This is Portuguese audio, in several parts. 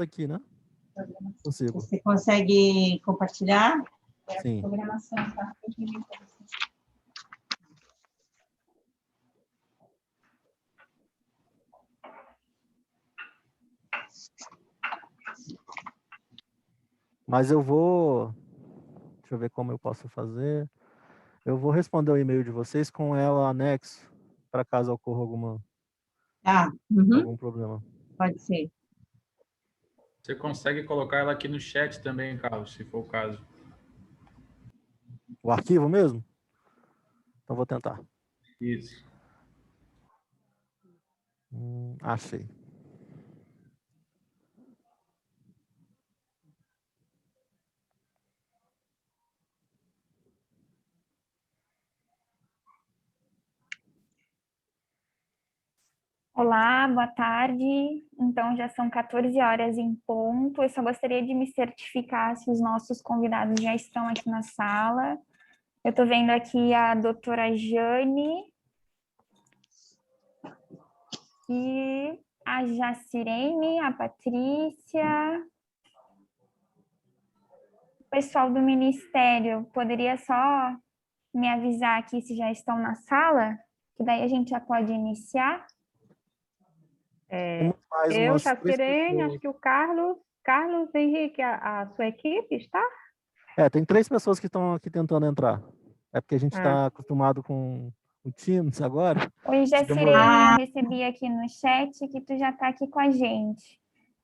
aqui, né? Consigo. Você consegue compartilhar? Sim. Mas eu vou... Deixa eu ver como eu posso fazer. Eu vou responder o e-mail de vocês com ela anexo, para caso ocorra algum problema. Pode ser. Você consegue colocar ela aqui no chat também, Carlos, se for o caso. O arquivo mesmo? Então vou tentar. Isso. Achei. Olá, boa tarde. Então, já são 14 horas em ponto. Eu só gostaria de me certificar se os nossos convidados já estão aqui na sala. Eu estou vendo aqui a doutora Jane e a Jacirene, a Patrícia. O pessoal do Ministério, poderia só me avisar aqui se já estão na sala? Que daí a gente já pode iniciar. Eu, Jacirene, acho que o Carlos Henrique, a sua equipe está? Tem 3 pessoas que estão aqui tentando entrar. É porque a gente está acostumado com o Teams agora. Oi, Jacirene, eu recebi aqui no chat que tu já está aqui com a gente.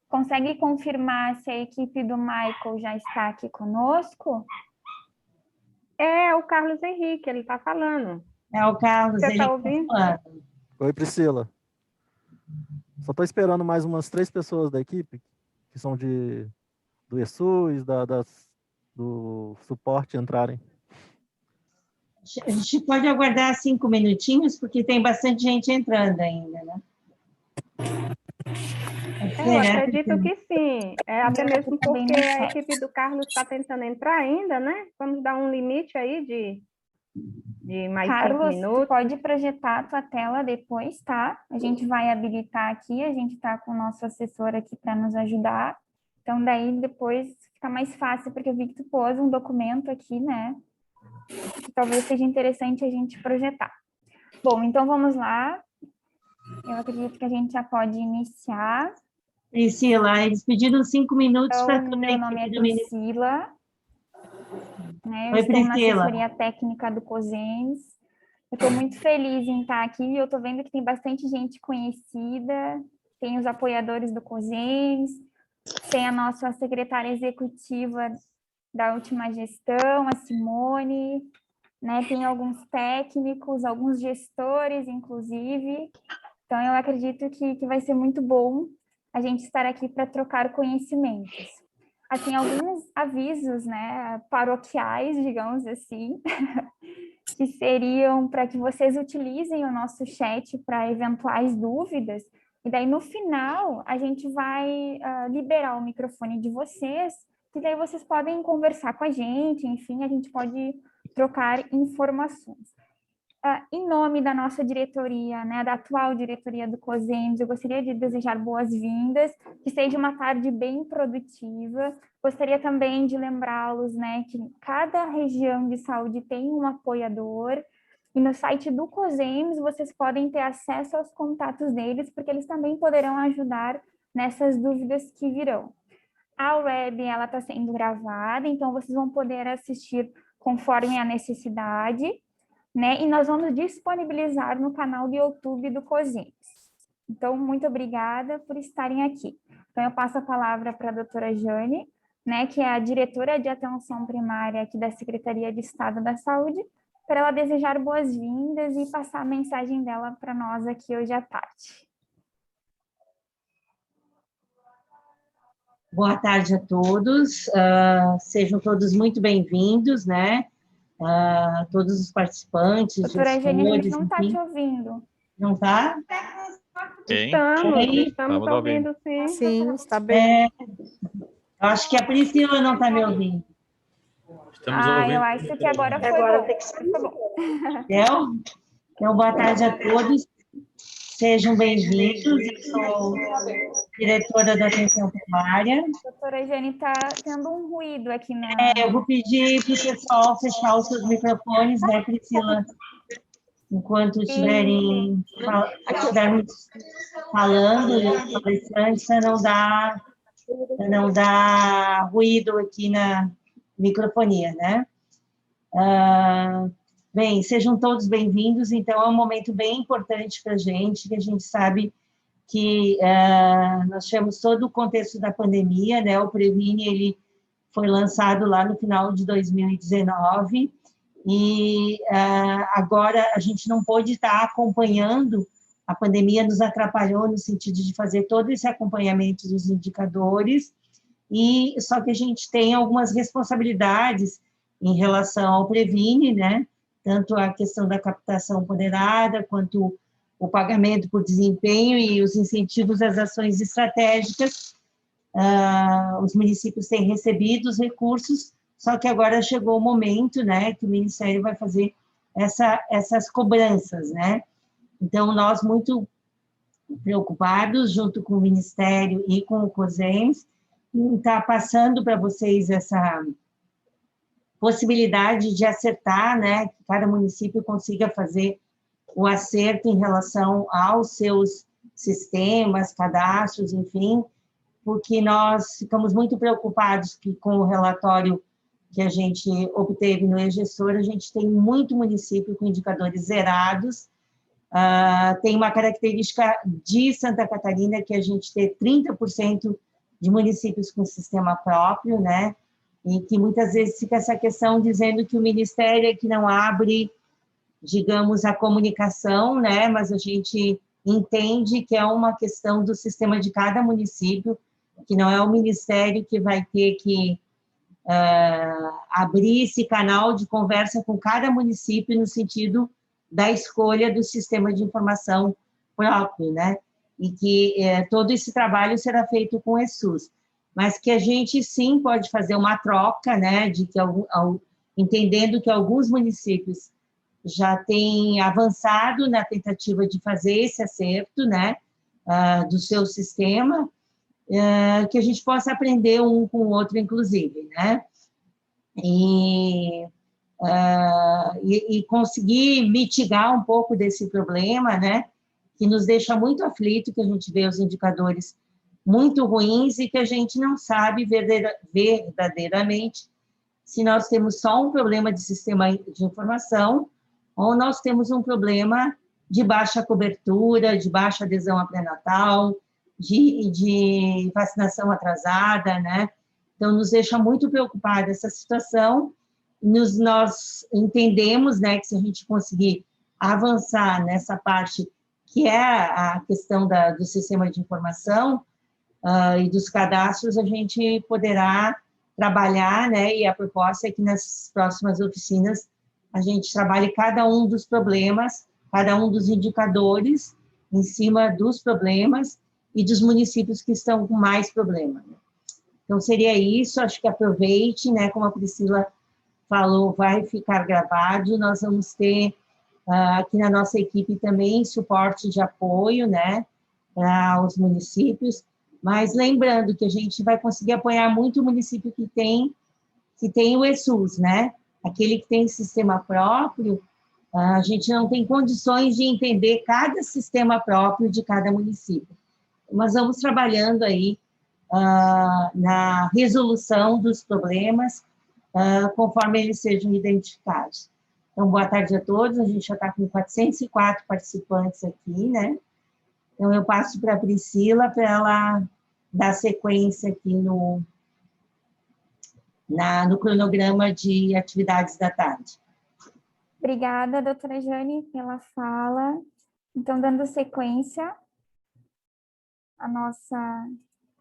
Consegue confirmar se a equipe do Michael já está aqui conosco? É o Carlos Henrique, ele está falando. É o Carlos Henrique. Você está ouvindo? Oi, Priscila. Só estou esperando mais umas 3 pessoas da equipe, que são do ESUS, do suporte entrarem. A gente pode aguardar 5 minutinhos, porque tem bastante gente entrando ainda, né? Eu acredito que sim. Até mesmo porque a equipe do Carlos está tentando entrar ainda, né? Vamos dar um limite aí de mais 5 minutos. Carlos, tu pode projetar a tua tela depois, tá? A gente vai habilitar aqui, a gente está com o nosso assessor aqui para nos ajudar. Então, daí depois fica mais fácil, porque eu vi que tu pôs um documento aqui, né? Que talvez seja interessante a gente projetar. Bom, então vamos lá. Eu acredito que a gente já pode iniciar. Priscila, eles pediram 5 minutos para então, meu nome é Priscila. Né? Eu Oi, estou na Priscila. assessoria técnica do COSENS. Eu estou muito feliz em estar aqui. Eu estou vendo que tem bastante gente conhecida. Tem os apoiadores do COSENS, tem a nossa secretária executiva da última gestão, a Simone, né? Tem alguns técnicos, alguns gestores, inclusive. Então, eu acredito que vai ser muito bom a gente estar aqui para trocar conhecimentos. Assim, alguns avisos, né, paroquiais, digamos assim, que seriam para que vocês utilizem o nosso chat para eventuais dúvidas, e daí no final a gente vai liberar o microfone de vocês, e daí vocês podem conversar com a gente, enfim, a gente pode trocar informações. Em nome da nossa diretoria, né, da atual diretoria do COSENS, eu gostaria de desejar boas-vindas, que seja uma tarde bem produtiva. Gostaria também de lembrá-los, né, que cada região de saúde tem um apoiador, e no site do COSENS vocês podem ter acesso aos contatos deles, porque eles também poderão ajudar nessas dúvidas que virão. A web, ela está sendo gravada, então vocês vão poder assistir conforme a necessidade, né? E nós vamos disponibilizar no canal do YouTube do COSENS. Então, muito obrigada por estarem aqui. Então, eu passo a palavra para a doutora Jane, né, que é a diretora de atenção primária aqui da Secretaria de Estado da Saúde, para ela desejar boas-vindas e passar a mensagem dela para nós aqui hoje à tarde. Boa tarde a todos, sejam todos muito bem-vindos, né? Todos os participantes, doutora Jane, a gente não está enfim. te ouvindo. Não está? Estamos ouvindo, sim. Sim, está bem. Eu acho que a Priscila não está me ouvindo. Estamos ouvindo. Eu acho que agora foi bom. Então, boa tarde a todos. Sejam bem-vindos. Eu sou diretora da atenção primária. Doutora Jane, está tendo um ruído aqui na... Eu vou pedir para o pessoal fechar os seus microfones, né, Priscila? Enquanto estivermos falando, palestrantes, para não dar ruído aqui na microfonia, né? Bem, sejam todos bem-vindos. Então, é um momento bem importante para a gente, que a gente sabe que nós tivemos todo o contexto da pandemia, né? O Previne, ele foi lançado lá no final de 2019, e agora a gente não pôde estar acompanhando, a pandemia nos atrapalhou no sentido de fazer todo esse acompanhamento dos indicadores, e só que a gente tem algumas responsabilidades em relação ao Previne, né? Tanto a questão da captação ponderada, quanto o pagamento por desempenho e os incentivos às ações estratégicas. Os municípios têm recebido os recursos, só que agora chegou o momento, né, que o Ministério vai fazer essas cobranças, né? Então, nós muito preocupados, junto com o Ministério e com o COSENS, em estar passando para vocês essa possibilidade de acertar, né, que cada município consiga fazer o acerto em relação aos seus sistemas, cadastros, enfim, porque nós ficamos muito preocupados que com o relatório que a gente obteve no e-gestor, a gente tem muito município com indicadores zerados. Tem uma característica de Santa Catarina, que a gente tem 30% de municípios com sistema próprio, né? E que muitas vezes fica essa questão dizendo que o Ministério é que não abre, digamos, a comunicação, né? Mas a gente entende que é uma questão do sistema de cada município, que não é o Ministério que vai ter que abrir esse canal de conversa com cada município no sentido da escolha do sistema de informação próprio, né? E que todo esse trabalho será feito com o ESUS, mas que a gente sim pode fazer uma troca, né? De que entendendo que alguns municípios já têm avançado na tentativa de fazer esse acerto, né? Do seu sistema, que a gente possa aprender um com o outro, inclusive, né? E conseguir mitigar um pouco desse problema, né? Que nos deixa muito aflito, que a gente vê os indicadores muito ruins e que a gente não sabe verdadeiramente se nós temos só um problema de sistema de informação ou nós temos um problema de baixa cobertura, de baixa adesão a pré-natal, de vacinação atrasada, né? Então, nos deixa muito preocupada essa situação. Nós entendemos, né, que se a gente conseguir avançar nessa parte, que é a questão do sistema de informação e dos cadastros, a gente poderá trabalhar, né, e a proposta é que nas próximas oficinas a gente trabalhe cada um dos problemas, cada um dos indicadores em cima dos problemas e dos municípios que estão com mais problemas. Então, seria isso, acho que aproveite, né, como a Priscila falou, vai ficar gravado, nós vamos ter aqui na nossa equipe também suporte de apoio, né, para os municípios, mas lembrando que a gente vai conseguir apoiar muito o município que tem o ESUS, né, aquele que tem sistema próprio, a gente não tem condições de entender cada sistema próprio de cada município. Mas vamos trabalhando aí na resolução dos problemas, conforme eles sejam identificados. Então, boa tarde a todos, a gente já está com 404 participantes aqui, né? Então, eu passo para a Priscila, para ela dar sequência aqui no cronograma de atividades da tarde. Obrigada, doutora Jane, pela fala. Então, dando sequência à nossa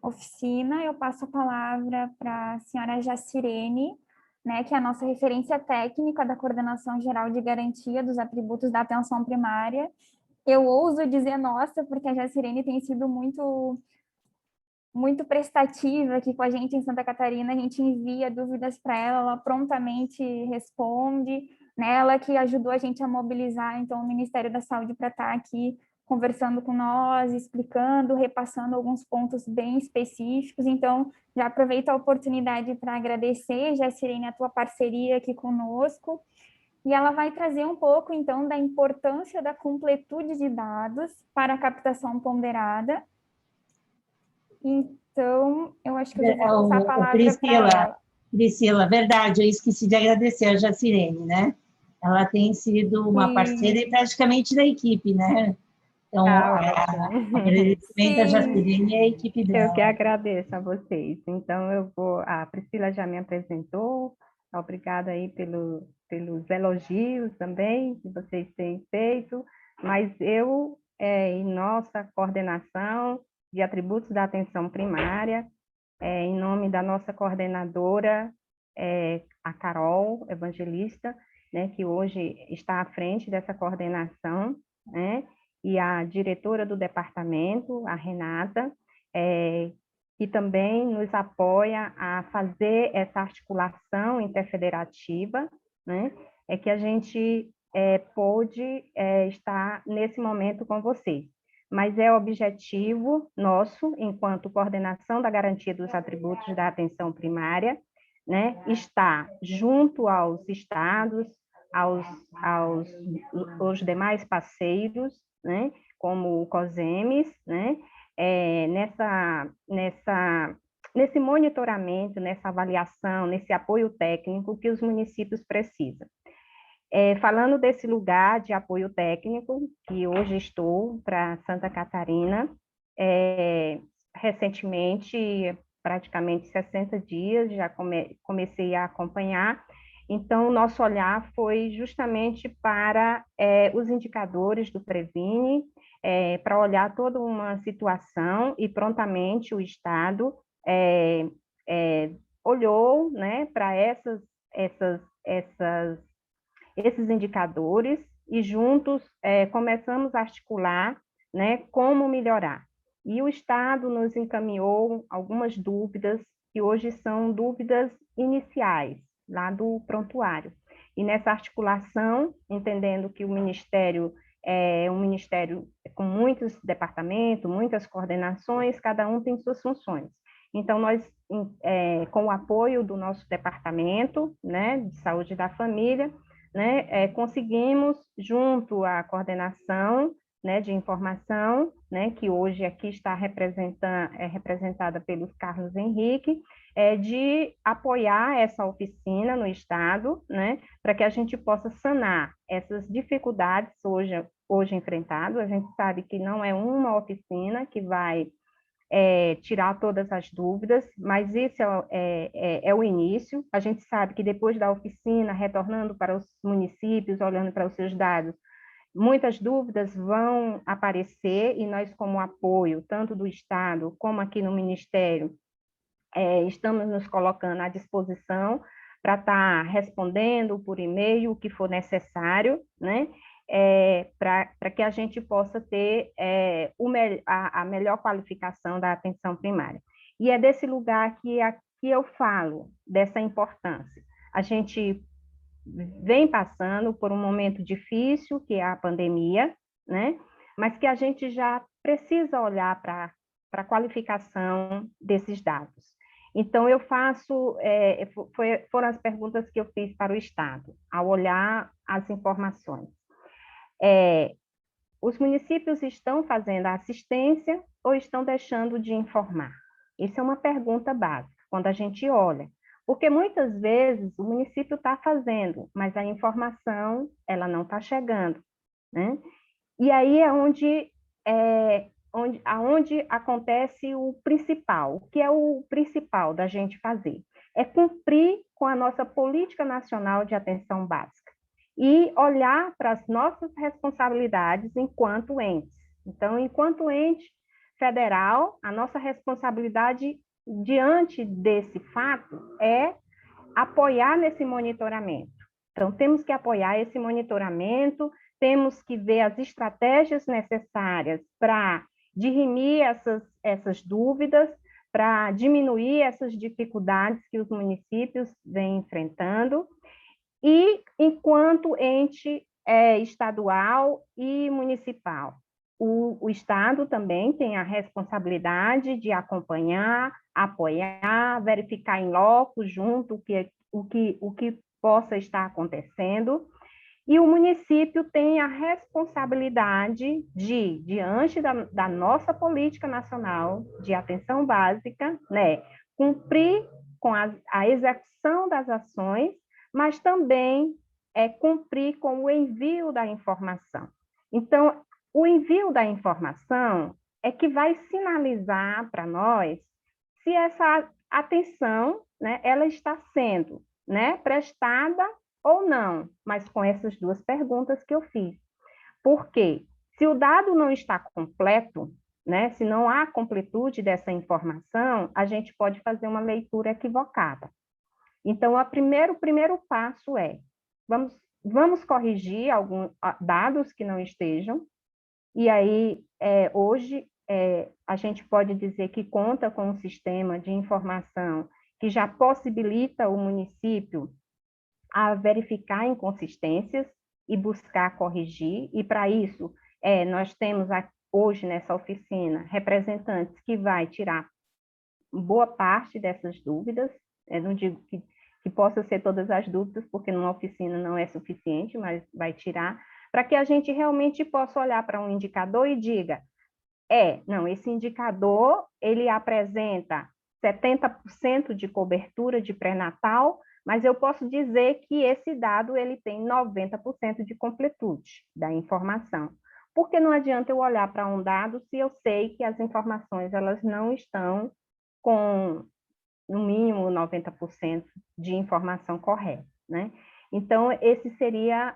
oficina, eu passo a palavra para a senhora Jacirene, né, que é a nossa referência técnica da Coordenação Geral de Garantia dos Atributos da Atenção Primária. Eu ouso dizer nossa, porque a Jacirene tem sido muito prestativa aqui com a gente em Santa Catarina, a gente envia dúvidas para ela prontamente responde, né? Ela que ajudou a gente a mobilizar, então, o Ministério da Saúde para estar aqui conversando com nós, explicando, repassando alguns pontos bem específicos. Então, já aproveito a oportunidade para agradecer, Jacirene, a tua parceria aqui conosco. E ela vai trazer um pouco, então, da importância da completude de dados para a captação ponderada. Então, eu acho que eu já vou passar a palavra para ela. Priscila, verdade, eu esqueci de agradecer a Jacirene, né? Ela tem sido uma parceira e praticamente da equipe, né? Então, o agradecimento a Jacirene e a equipe dela. Eu que agradeço a vocês. Então, a Priscila já me apresentou, obrigada aí pelos elogios também que vocês têm feito, mas eu, em nossa coordenação de atributos da atenção primária, em nome da nossa coordenadora, a Carol Evangelista, né, que hoje está à frente dessa coordenação, né, e a diretora do departamento, a Renata, que também nos apoia a fazer essa articulação interfederativa, né, que a gente pôde estar nesse momento com vocês. Mas é objetivo nosso, enquanto coordenação da garantia dos atributos da atenção primária, né, estar junto aos estados, aos demais parceiros, né, como o COSEMES, né, nesse monitoramento, nessa avaliação, nesse apoio técnico que os municípios precisam. Falando desse lugar de apoio técnico, que hoje estou para Santa Catarina, recentemente, praticamente 60 dias, já comecei a acompanhar. Então, o nosso olhar foi justamente para os indicadores do Previne, para olhar toda uma situação, e prontamente o Estado olhou, né, para esses indicadores e juntos começamos a articular, né, como melhorar. E o Estado nos encaminhou algumas dúvidas, que hoje são dúvidas iniciais, lá do prontuário. E nessa articulação, entendendo que o Ministério é um ministério com muitos departamentos, muitas coordenações, cada um tem suas funções. Então, nós, com o apoio do nosso departamento, né, de saúde da família, né, conseguimos, junto à coordenação, né, de informação, né, que hoje aqui está representada pelo Carlos Henrique, de apoiar essa oficina no Estado, né, para que a gente possa sanar essas dificuldades hoje enfrentadas. A gente sabe que não é uma oficina que vai tirar todas as dúvidas, mas isso é o início. A gente sabe que depois da oficina, retornando para os municípios, olhando para os seus dados, muitas dúvidas vão aparecer, e nós, como apoio, tanto do Estado como aqui no Ministério, estamos nos colocando à disposição para estar respondendo por e-mail o que for necessário, né? Para que a gente possa ter a melhor qualificação da atenção primária. E é desse lugar que aqui eu falo dessa importância. A gente vem passando por um momento difícil, que é a pandemia, né? Mas que a gente já precisa olhar para a qualificação desses dados. Então, eu faço, foram as perguntas que eu fiz para o Estado, ao olhar as informações. Os municípios estão fazendo a assistência ou estão deixando de informar? Isso é uma pergunta básica, quando a gente olha. Porque muitas vezes o município está fazendo, mas a informação ela não está chegando, né? E aí é onde acontece o principal. O que é o principal da gente fazer? É cumprir com a nossa Política Nacional de Atenção Básica e olhar para as nossas responsabilidades enquanto entes. Então, enquanto ente federal, a nossa responsabilidade diante desse fato é apoiar nesse monitoramento. Então, temos que apoiar esse monitoramento, temos que ver as estratégias necessárias para dirimir essas dúvidas, para diminuir essas dificuldades que os municípios vêm enfrentando, e enquanto ente estadual e municipal, o Estado também tem a responsabilidade de acompanhar, apoiar, verificar em loco, junto, o que possa estar acontecendo. E o município tem a responsabilidade de, diante da nossa política nacional de atenção básica, né, cumprir com a execução das ações, mas também cumprir com o envio da informação. Então, o envio da informação é que vai sinalizar para nós se essa atenção, né, ela está sendo, né, prestada ou não, mas com essas duas perguntas que eu fiz. Por quê? Se o dado não está completo, né, se não há completude dessa informação, a gente pode fazer uma leitura equivocada. Então, o primeiro passo é, vamos corrigir alguns dados que não estejam, e aí, hoje, a gente pode dizer que conta com um sistema de informação que já possibilita o município a verificar inconsistências e buscar corrigir, e para isso, nós temos hoje nessa oficina representantes que vai tirar boa parte dessas dúvidas, não digo que possa ser todas as dúvidas, porque numa oficina não é suficiente, mas vai tirar, para que a gente realmente possa olhar para um indicador e diga, não, esse indicador, ele apresenta 70% de cobertura de pré-natal, mas eu posso dizer que esse dado ele tem 90% de completude da informação. Porque não adianta eu olhar para um dado se eu sei que as informações elas não estão com, no mínimo, 90% de informação correta, né? Então, esse seria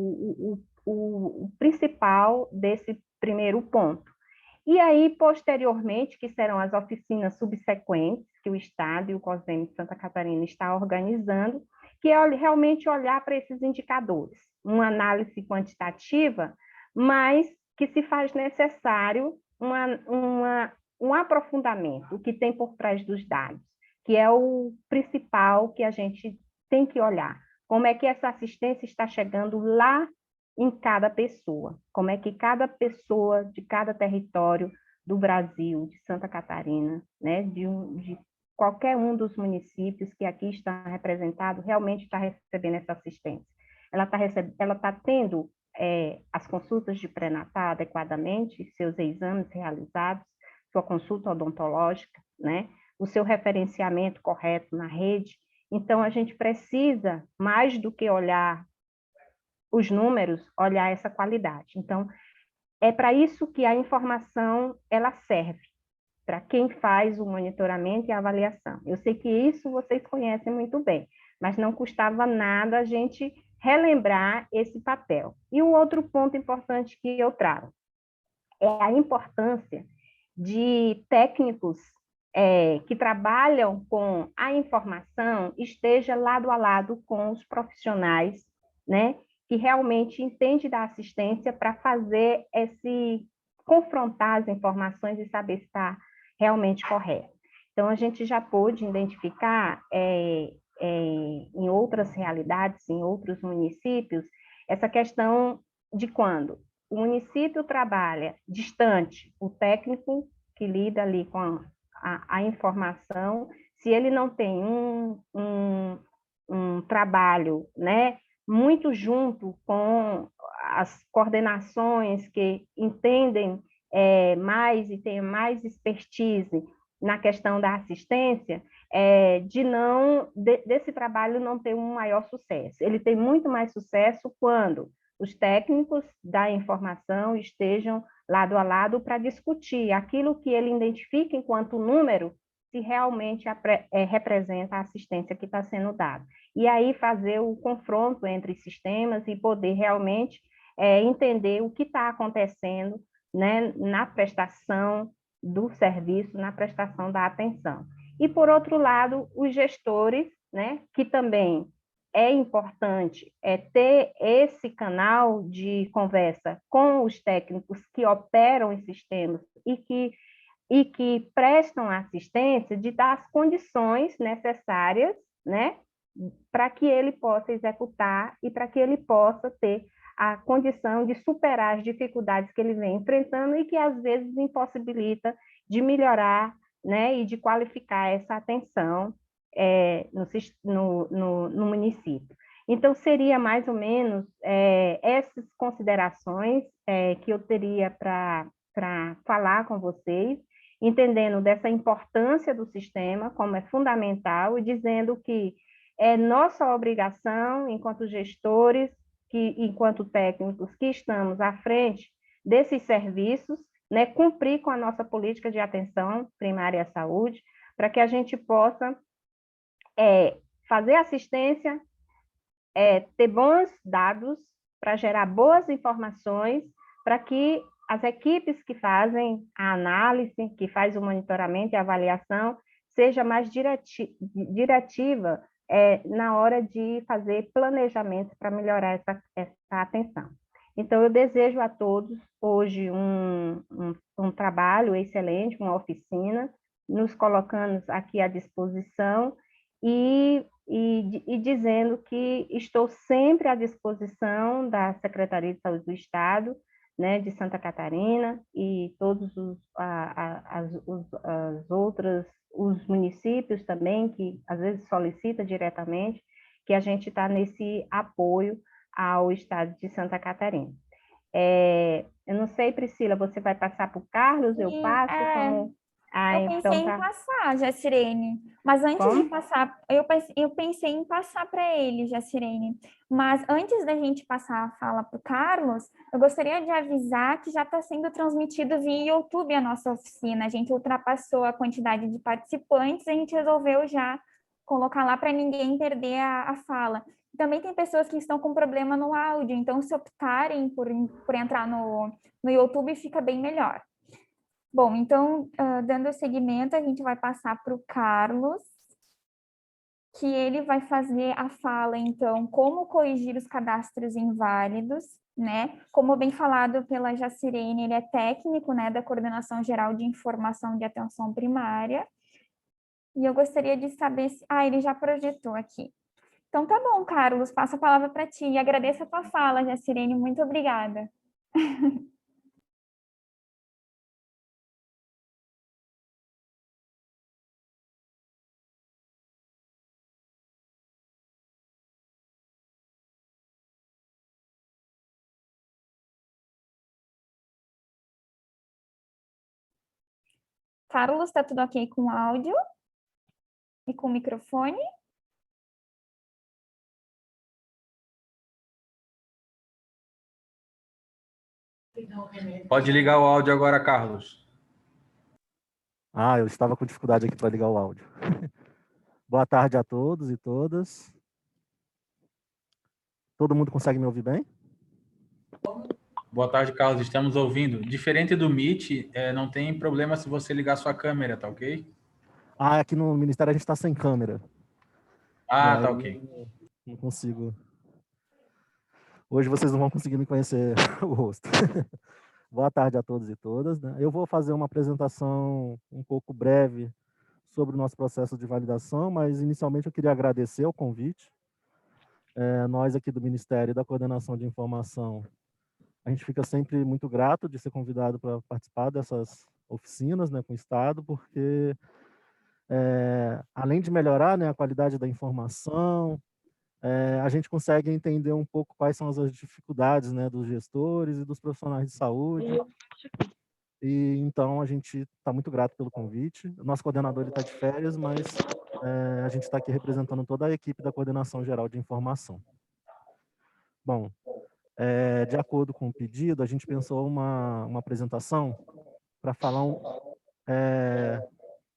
o principal desse primeiro ponto. E aí, posteriormente, que serão as oficinas subsequentes, que o Estado e o COSEME de Santa Catarina está organizando, que é realmente olhar para esses indicadores, uma análise quantitativa, mas que se faz necessário um aprofundamento, o que tem por trás dos dados, que é o principal que a gente tem que olhar. Como é que essa assistência está chegando lá em cada pessoa, como é que cada pessoa de cada território do Brasil, de Santa Catarina, né, de qualquer um dos municípios que aqui está representado, realmente está recebendo essa assistência. Ela está tendo as consultas de pré-natal adequadamente, seus exames realizados, sua consulta odontológica, né, o seu referenciamento correto na rede. Então, a gente precisa, mais do que olhar os números, olhar essa qualidade. Então, é para isso que a informação ela serve, para quem faz o monitoramento e a avaliação. Eu sei que isso vocês conhecem muito bem, mas não custava nada a gente relembrar esse papel. E um outro ponto importante que eu trago é a importância de técnicos que trabalham com a informação esteja lado a lado com os profissionais, né, que realmente entende da assistência para fazer confrontar as informações e saber se está realmente correto. Então, a gente já pôde identificar em outras realidades, em outros municípios, essa questão de quando o município trabalha distante, o técnico que lida ali com a informação, se ele não tem um trabalho, né, muito junto com as coordenações que entendem mais e têm mais expertise na questão da assistência, desse trabalho não ter um maior sucesso. Ele tem muito mais sucesso quando os técnicos da informação estejam lado a lado para discutir aquilo que ele identifica enquanto número, se realmente representa a assistência que está sendo dada. E aí fazer o confronto entre sistemas e poder realmente entender o que está acontecendo, né, na prestação do serviço, na prestação da atenção. E, por outro lado, os gestores, né, que também é importante ter esse canal de conversa com os técnicos que operam os sistemas e que prestam assistência, de dar as condições necessárias, né, para que ele possa executar e para que ele possa ter a condição de superar as dificuldades que ele vem enfrentando e que, às vezes, impossibilita de melhorar, né, e de qualificar essa atenção no município. Então, seria mais ou menos essas considerações que eu teria para falar com vocês, entendendo dessa importância do sistema, como é fundamental, e dizendo que é nossa obrigação, enquanto gestores, enquanto técnicos que estamos à frente desses serviços, né, cumprir com a nossa política de atenção primária à saúde, para que a gente possa fazer assistência, ter bons dados, para gerar boas informações, para que as equipes que fazem a análise, que faz o monitoramento e a avaliação, seja mais diretiva na hora de fazer planejamento para melhorar essa atenção. Então, eu desejo a todos hoje um trabalho excelente, uma oficina, nos colocando aqui à disposição e dizendo que estou sempre à disposição da Secretaria de Saúde do Estado, né, de Santa Catarina, e todos os municípios também, que às vezes solicita diretamente, que a gente está nesse apoio ao Estado de Santa Catarina. Eu não sei, Priscila, você vai passar para o Carlos? Eu passo? Como... eu pensei em passar, Jacirene, mas antes de passar, eu pensei em passar para ele, Jacirene, mas antes da gente passar a fala para o Carlos, eu gostaria de avisar que já está sendo transmitido via YouTube a nossa oficina, a gente ultrapassou a quantidade de participantes, a gente resolveu já colocar lá para ninguém perder a fala. Também tem pessoas que estão com problema no áudio, então se optarem por entrar no YouTube, fica bem melhor. Bom, então, dando seguimento, a gente vai passar para o Carlos, que ele vai fazer a fala, então, como corrigir os cadastros inválidos, né? Como bem falado pela Jacirene, ele é técnico, né, da Coordenação Geral de Informação de Atenção Primária. E eu gostaria de saber se... ele já projetou aqui. Então, tá bom, Carlos, passo a palavra para ti. E agradeço a tua fala, Jacirene, muito obrigada. Carlos, está tudo ok com o áudio e com o microfone? Pode ligar o áudio agora, Carlos. Eu estava com dificuldade aqui para ligar o áudio. Boa tarde a todos e todas. Todo mundo consegue me ouvir bem? Boa tarde, Carlos. Estamos ouvindo. Diferente do Meet, não tem problema se você ligar sua câmera, tá ok? Aqui no Ministério a gente está sem câmera. Tá ok. Não consigo. Hoje vocês não vão conseguir me conhecer o rosto. Boa tarde a todos e todas, né? Eu vou fazer uma apresentação um pouco breve sobre o nosso processo de validação, mas inicialmente eu queria agradecer o convite. Nós aqui do Ministério da Coordenação de Informação, a gente fica sempre muito grato de ser convidado para participar dessas oficinas, né, com o Estado, porque além de melhorar, né, a qualidade da informação, a gente consegue entender um pouco quais são as dificuldades, né, dos gestores e dos profissionais de saúde. E então a gente está muito grato pelo convite. O nosso coordenador está de férias, mas a gente está aqui representando toda a equipe da Coordenação Geral de Informação. Bom, de acordo com o pedido, a gente pensou uma apresentação para falar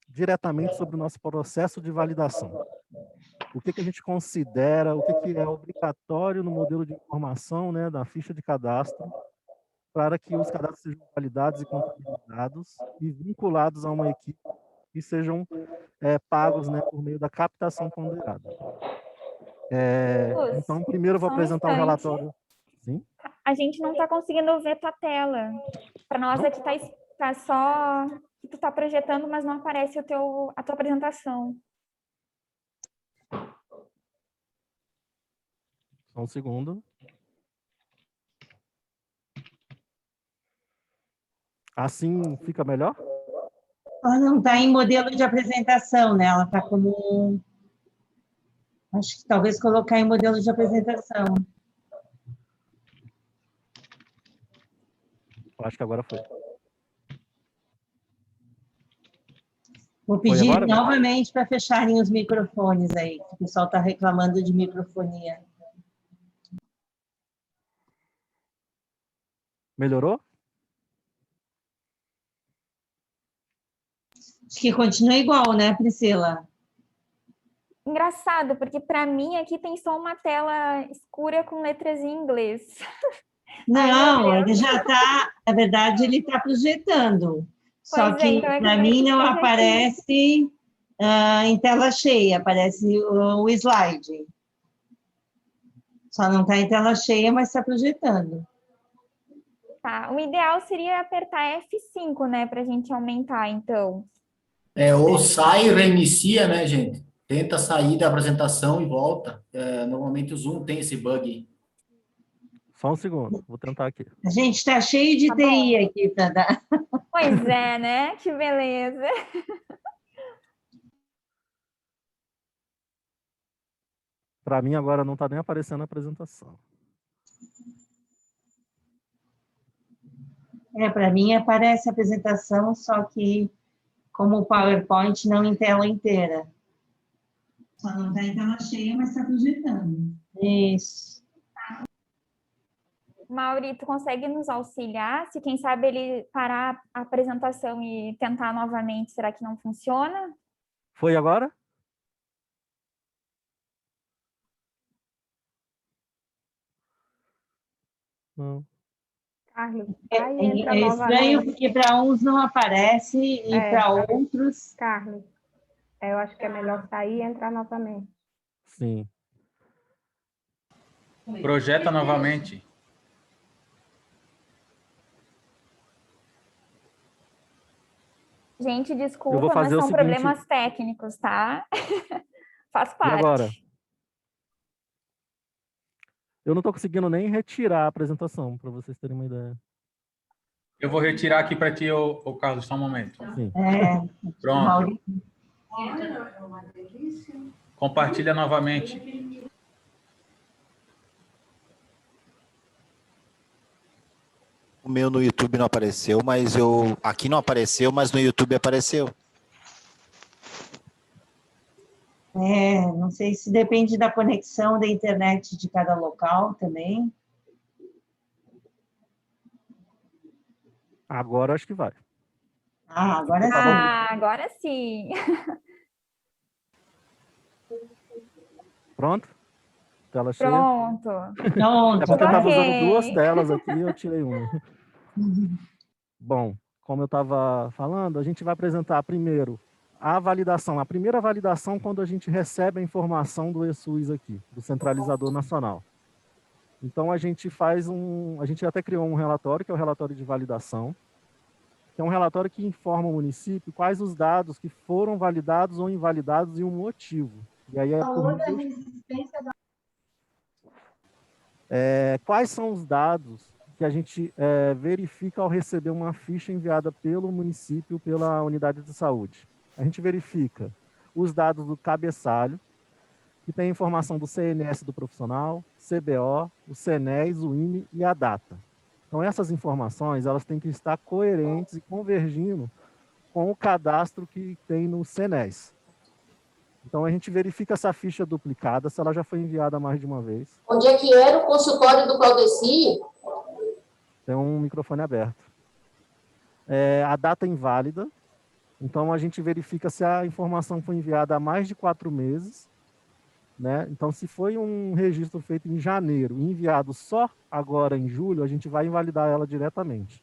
diretamente sobre o nosso processo de validação. O que a gente considera, o que é obrigatório no modelo de informação, né, da ficha de cadastro, para que os cadastros sejam validados e contabilizados e vinculados a uma equipe e sejam pagos, né, por meio da captação ponderada. Então, primeiro eu vou apresentar o relatório. Sim? A gente não está conseguindo ver tua tela. Para nós aqui tá só que tu está projetando, mas não aparece a tua apresentação. Só um segundo. Assim fica melhor? Ela não está em modelo de apresentação, né? Ela está como... Acho que talvez colocar em modelo de apresentação. Eu acho que agora foi. Vou Foi pedir agora? novamente para fecharem os microfones aí, que o pessoal está reclamando de microfonia. Melhorou? Acho que continua igual, né, Priscila? Engraçado, porque para mim aqui tem só uma tela escura com letras em inglês. Ai, meu Não, ele Deus. já está, na verdade, ele está projetando. Só Pois é, que então é que eu para falei mim que não seja aqui. aparece em tela cheia, aparece o slide. Só não está em tela cheia, mas está projetando. Tá. O ideal seria apertar F5, né, para a gente aumentar, então. Ou sai e reinicia, né, gente? Tenta sair da apresentação e volta. Normalmente o Zoom tem esse bug. Só um segundo, vou tentar aqui. A gente está cheio de Tá TI bom. aqui para dar. Pois é, né? Que beleza. Para mim agora não está nem aparecendo a apresentação. Para mim aparece a apresentação, só que como o PowerPoint não em tela inteira. Só não está em tela cheia, mas está projetando. Isso. Mauri, tu consegue nos auxiliar? Se quem sabe ele parar a apresentação e tentar novamente, será que não funciona? Foi agora? Não. Carlos, sai e entra É estranho novamente. porque para uns não aparece e para outros... Carlos, eu acho que é melhor sair e entrar novamente. Sim. Projeta novamente. Gente, Eu vou desculpa, mas fazer o são seguinte. problemas técnicos, tá? Faz E parte. agora? Eu não estou conseguindo nem retirar a apresentação, para vocês terem uma ideia. Eu vou retirar aqui para ti, ô Carlos, só um momento. Sim. Pronto. Mauri. Compartilha novamente. O meu no YouTube não apareceu, mas aqui não apareceu, mas no YouTube apareceu. Não sei se depende da conexão da internet de cada local também. Agora acho que vai. Agora sim. Agora sim. Pronto? Tela cheia? Pronto. Pronto. É porque eu estava Ok. usando duas telas aqui e eu tirei uma. Bom, como eu estava falando, a gente vai apresentar primeiro a validação. A primeira validação quando a gente recebe a informação do ESUS aqui, do Centralizador Nacional. Então, a gente até criou um relatório, que é o relatório de validação, que é um relatório que informa o município quais os dados que foram validados ou invalidados e o motivo. E aí quais são os dados que a gente verifica ao receber uma ficha enviada pelo município, pela unidade de saúde? A gente verifica os dados do cabeçalho, que tem informação do CNS do profissional, CBO, o CNES, o INE e a data. Então, essas informações elas têm que estar coerentes e convergindo com o cadastro que tem no CNES. Então, a gente verifica essa ficha duplicada, se ela já foi enviada mais de uma vez. Onde é que era o consultório do Claudeci? Tem um microfone aberto. A data inválida. Então, a gente verifica se a informação foi enviada há mais de 4 meses. Né? Então, se foi um registro feito em janeiro e enviado só agora em julho, a gente vai invalidar ela diretamente.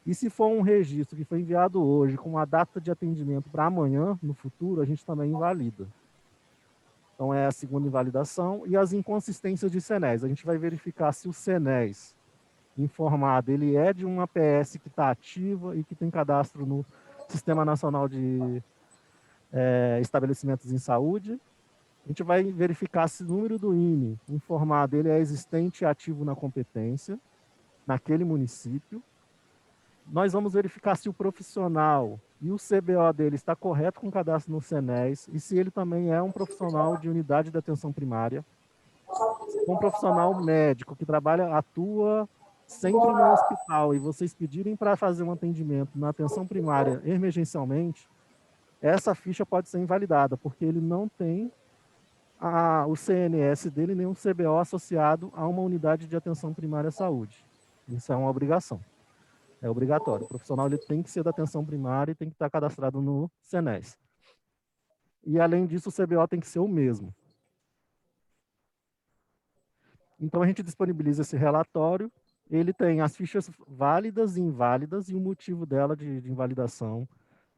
E se for um registro que foi enviado hoje com a data de atendimento para amanhã, no futuro, a gente também invalida. Então, é a segunda invalidação. E as inconsistências de CNES. A gente vai verificar se o CNES informado ele é de uma PS que está ativa e que tem cadastro no Sistema Nacional de Estabelecimentos em Saúde. A gente vai verificar se o número do INE informado ele é existente e ativo na competência, naquele município. nós vamos verificar se o profissional e o CBO dele está correto com o cadastro no SENES e se ele também é um profissional de unidade de atenção primária, um profissional médico que atua sempre no hospital e vocês pedirem para fazer um atendimento na atenção primária emergencialmente, essa ficha pode ser invalidada, porque ele não tem o CNS dele nem um CBO associado a uma unidade de atenção primária à saúde. Isso é uma obrigação. É obrigatório. O profissional ele tem que ser da atenção primária e tem que estar cadastrado no SENES. E, além disso, o CBO tem que ser o mesmo. Então, a gente disponibiliza esse relatório. Ele tem as fichas válidas e inválidas e o motivo dela de invalidação.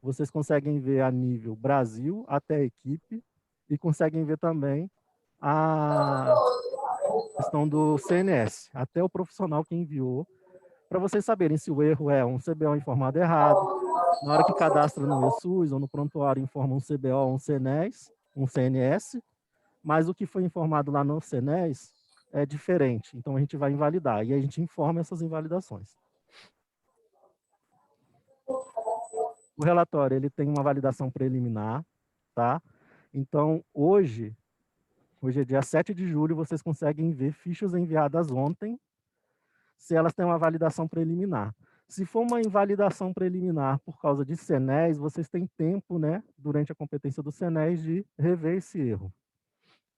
Vocês conseguem ver a nível Brasil até a equipe e conseguem ver também a questão do CNS, até o profissional que enviou, para vocês saberem se o erro é um CBO informado errado, na hora que cadastra no ESUS ou no prontuário informa um CBO ou um CNS, mas o que foi informado lá no CNES é diferente, então a gente vai invalidar, e a gente informa essas invalidações. O relatório ele tem uma validação preliminar, tá? Então, hoje é dia 7 de julho, vocês conseguem ver fichas enviadas ontem, se elas têm uma validação preliminar. Se for uma invalidação preliminar por causa de SENES, vocês têm tempo, né, durante a competência do SENES, de rever esse erro.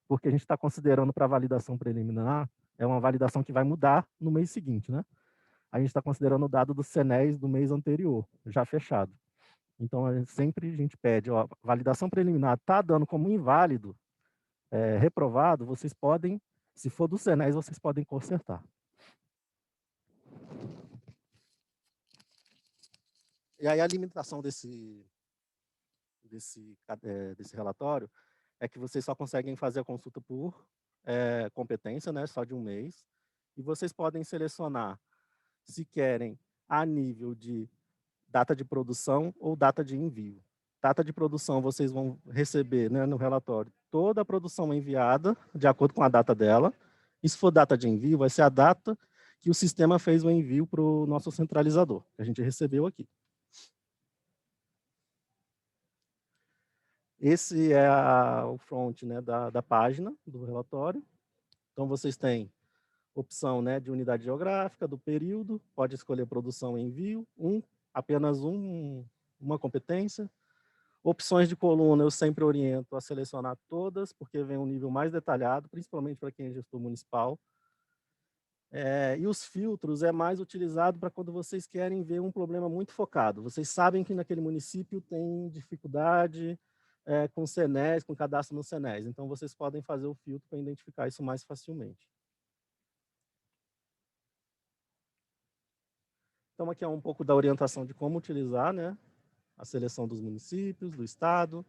Porque a gente está considerando para validação preliminar, é uma validação que vai mudar no mês seguinte, né? A gente está considerando o dado do SENES do mês anterior, já fechado. Então, sempre a gente pede, ó, validação preliminar está dando como inválido, reprovado, vocês podem, se for do SENES, vocês podem consertar. E aí a limitação desse relatório é que vocês só conseguem fazer a consulta por competência, né, só de um mês, e vocês podem selecionar se querem a nível de data de produção ou data de envio. Data de produção, vocês vão receber, né, no relatório toda a produção enviada, de acordo com a data dela, e se for data de envio, vai ser a data que o sistema fez o envio para o nosso centralizador, que a gente recebeu aqui. Esse é o front, né, da página do relatório. Então, vocês têm opção, né, de unidade geográfica, do período, pode escolher produção e envio, apenas uma competência. Opções de coluna, eu sempre oriento a selecionar todas, porque vem um nível mais detalhado, principalmente para quem é gestor municipal. E os filtros é mais utilizado para quando vocês querem ver um problema muito focado. Vocês sabem que naquele município tem dificuldade com SENES, com cadastro no SENES. Então, vocês podem fazer o filtro para identificar isso mais facilmente. Então, aqui é um pouco da orientação de como utilizar, né, a seleção dos municípios, do estado.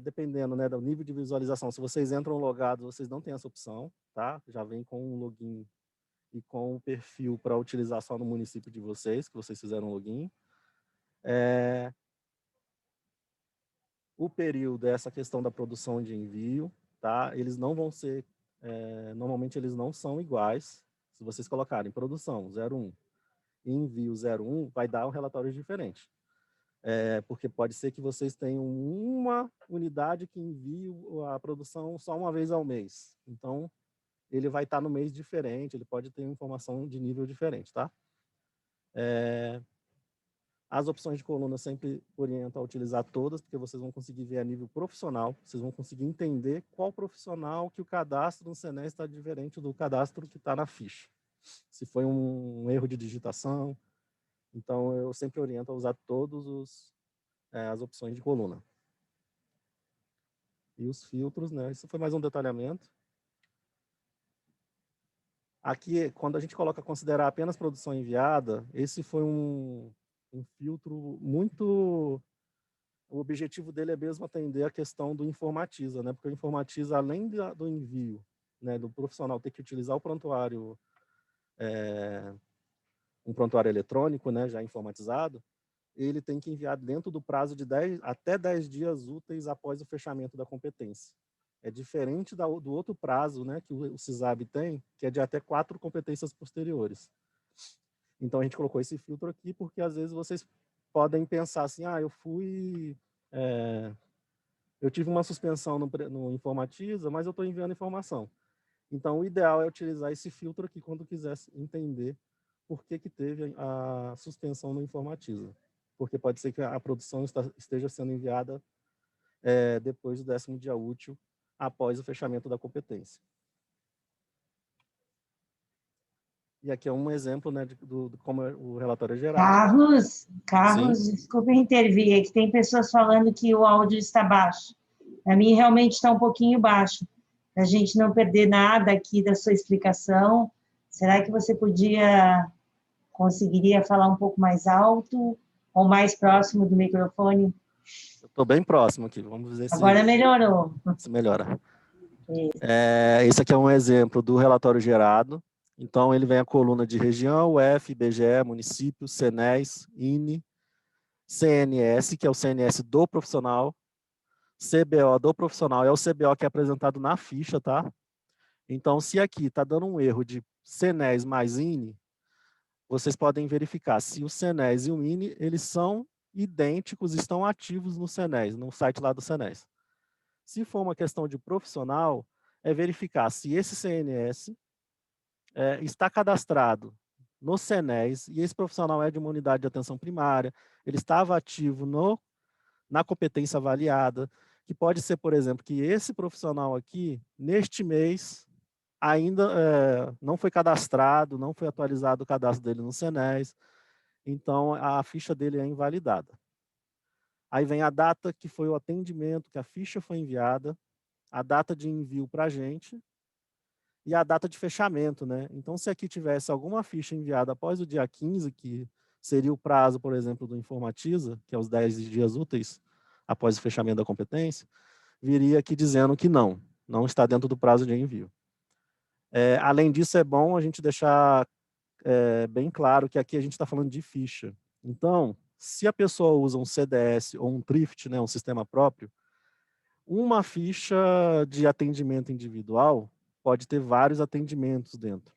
Dependendo, né, do nível de visualização, se vocês entram logados, vocês não têm essa opção, tá? Já vem com um login e com um perfil para utilizar só no município de vocês, que vocês fizeram login. O período é essa questão da produção de envio, tá? Eles não vão ser, normalmente eles não são iguais. Se vocês colocarem produção 01 e envio 01, vai dar um relatório diferente. Porque pode ser que vocês tenham uma unidade que envie a produção só uma vez ao mês. Então, ele vai estar no mês diferente, ele pode ter informação de nível diferente, tá? As opções de coluna sempre orientam a utilizar todas, porque vocês vão conseguir ver a nível profissional, vocês vão conseguir entender qual profissional que o cadastro no SENES está diferente do cadastro que está na ficha. Se foi um erro de digitação. Então, eu sempre oriento a usar todas as opções de coluna. E os filtros, né? Isso foi mais um detalhamento. Aqui, quando a gente coloca considerar apenas produção enviada, esse foi um filtro muito... O objetivo dele é mesmo atender a questão do informatiza, né? Porque o informatiza, além do envio, né, do profissional ter que utilizar o prontuário, um prontuário eletrônico, né, já informatizado, ele tem que enviar dentro do prazo de até 10 dias úteis após o fechamento da competência. É diferente do outro prazo, né, que o CISAB tem, que é de até 4 competências posteriores. Então, a gente colocou esse filtro aqui porque, às vezes, vocês podem pensar assim, eu tive uma suspensão no Informatiza, mas eu estou enviando informação. Então, o ideal é utilizar esse filtro aqui quando quiser entender por que teve a suspensão no Informatiza. Porque pode ser que a produção esteja sendo enviada depois do 10º dia útil, após o fechamento da competência. E aqui é um exemplo, né, de como o relatório é gerado. Carlos, Sim. desculpa intervir, é que tem pessoas falando que o áudio está baixo. Para mim, realmente está um pouquinho baixo. Para a gente não perder nada aqui da sua explicação, será que você conseguiria falar um pouco mais alto ou mais próximo do microfone? Eu estou bem próximo aqui, vamos ver se... Agora melhorou. Se melhora. Esse aqui é um exemplo do relatório gerado. Então, ele vem a coluna de região, UF, IBGE, município, CNES, INE, CNS, que é o CNS do profissional, CBO do profissional, é o CBO que é apresentado na ficha, tá? Então, se aqui está dando um erro de CNES mais INE, vocês podem verificar se o CNES e o INE, eles são idênticos, estão ativos no CNES, no site lá do CNES. Se for uma questão de profissional, é verificar se esse CNS está cadastrado no CNES e esse profissional é de uma unidade de atenção primária, ele estava ativo na competência avaliada, que pode ser, por exemplo, que esse profissional aqui, neste mês, ainda não foi cadastrado, não foi atualizado o cadastro dele no CNES, então a ficha dele é invalidada. Aí vem a data que foi o atendimento, que a ficha foi enviada, a data de envio para a gente e a data de fechamento, né? Então, se aqui tivesse alguma ficha enviada após o dia 15, que seria o prazo, por exemplo, do Informatiza, que é os 10 dias úteis após o fechamento da competência, viria aqui dizendo que não está dentro do prazo de envio. Além disso, é bom a gente deixar bem claro que aqui a gente está falando de ficha. Então, se a pessoa usa um CDS ou um Trift, né, um sistema próprio, uma ficha de atendimento individual pode ter vários atendimentos dentro.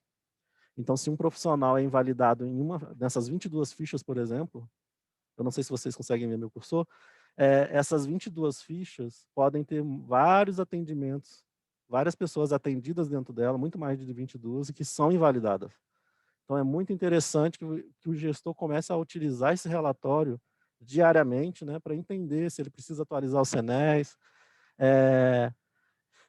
Então, se um profissional é invalidado em uma dessas 22 fichas, por exemplo, eu não sei se vocês conseguem ver meu cursor, essas 22 fichas podem ter vários atendimentos, várias pessoas atendidas dentro dela, muito mais de 22, e que são invalidadas. Então, é muito interessante que o gestor comece a utilizar esse relatório diariamente, né, para entender se ele precisa atualizar o CNES,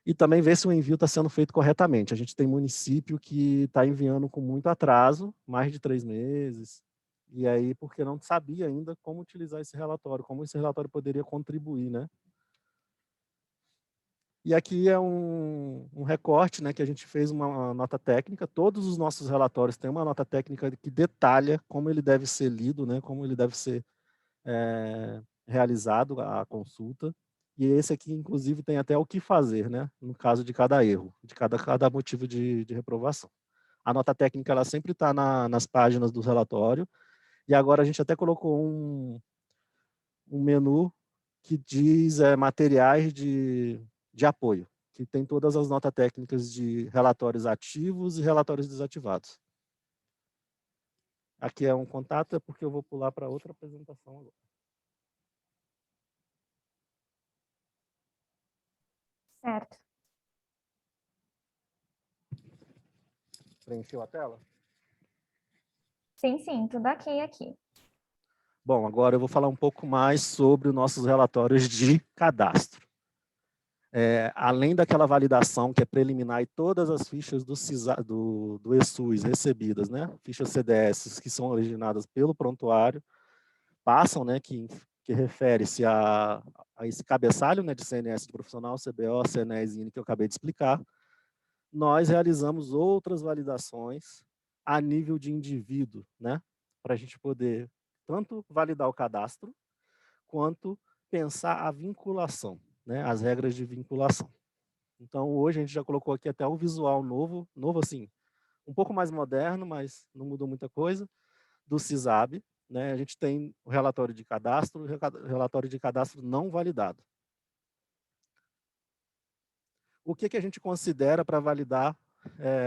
e também ver se o envio está sendo feito corretamente. A gente tem município que está enviando com muito atraso, mais de 3 meses, e aí porque não sabia ainda como utilizar esse relatório, como esse relatório poderia contribuir, né? E aqui é um recorte, né, que a gente fez uma nota técnica. Todos os nossos relatórios têm uma nota técnica que detalha como ele deve ser lido, né, como ele deve ser realizado a consulta. E esse aqui, inclusive, tem até o que fazer, né, no caso de cada erro, de cada motivo de reprovação. A nota técnica ela sempre está nas páginas do relatório. E agora a gente até colocou um menu que diz materiais de apoio, que tem todas as notas técnicas de relatórios ativos e relatórios desativados. Aqui é um contato, é porque eu vou pular para outra apresentação agora. Certo. Preencheu a tela? Sim, tudo ok aqui. Bom, agora eu vou falar um pouco mais sobre os nossos relatórios de cadastro. Além daquela validação que é preliminar e todas as fichas do ESUS recebidas, né, fichas CDS que são originadas pelo prontuário, passam, né, que refere-se a esse cabeçalho, né, de CNS de profissional, CBO, CNES e INE que eu acabei de explicar, nós realizamos outras validações a nível de indivíduo, né, para a gente poder tanto validar o cadastro, quanto pensar a vinculação, né, as regras de vinculação. Então, hoje a gente já colocou aqui até um visual novo assim, um pouco mais moderno, mas não mudou muita coisa, do CISAB, né? A gente tem o relatório de cadastro e o relatório de cadastro não validado. O que a gente considera para validar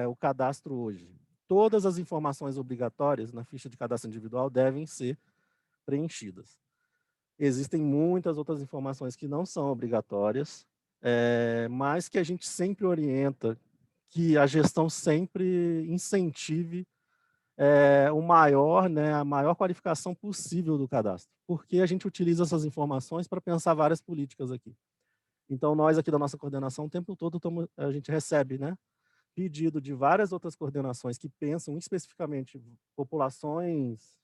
o cadastro hoje? todas as informações obrigatórias na ficha de cadastro individual devem ser preenchidas. Existem muitas outras informações que não são obrigatórias, mas que a gente sempre orienta que a gestão sempre incentive a maior qualificação possível do cadastro, porque a gente utiliza essas informações para pensar várias políticas aqui. Então, nós aqui da nossa coordenação, o tempo todo a gente recebe, né, pedido de várias outras coordenações que pensam especificamente populações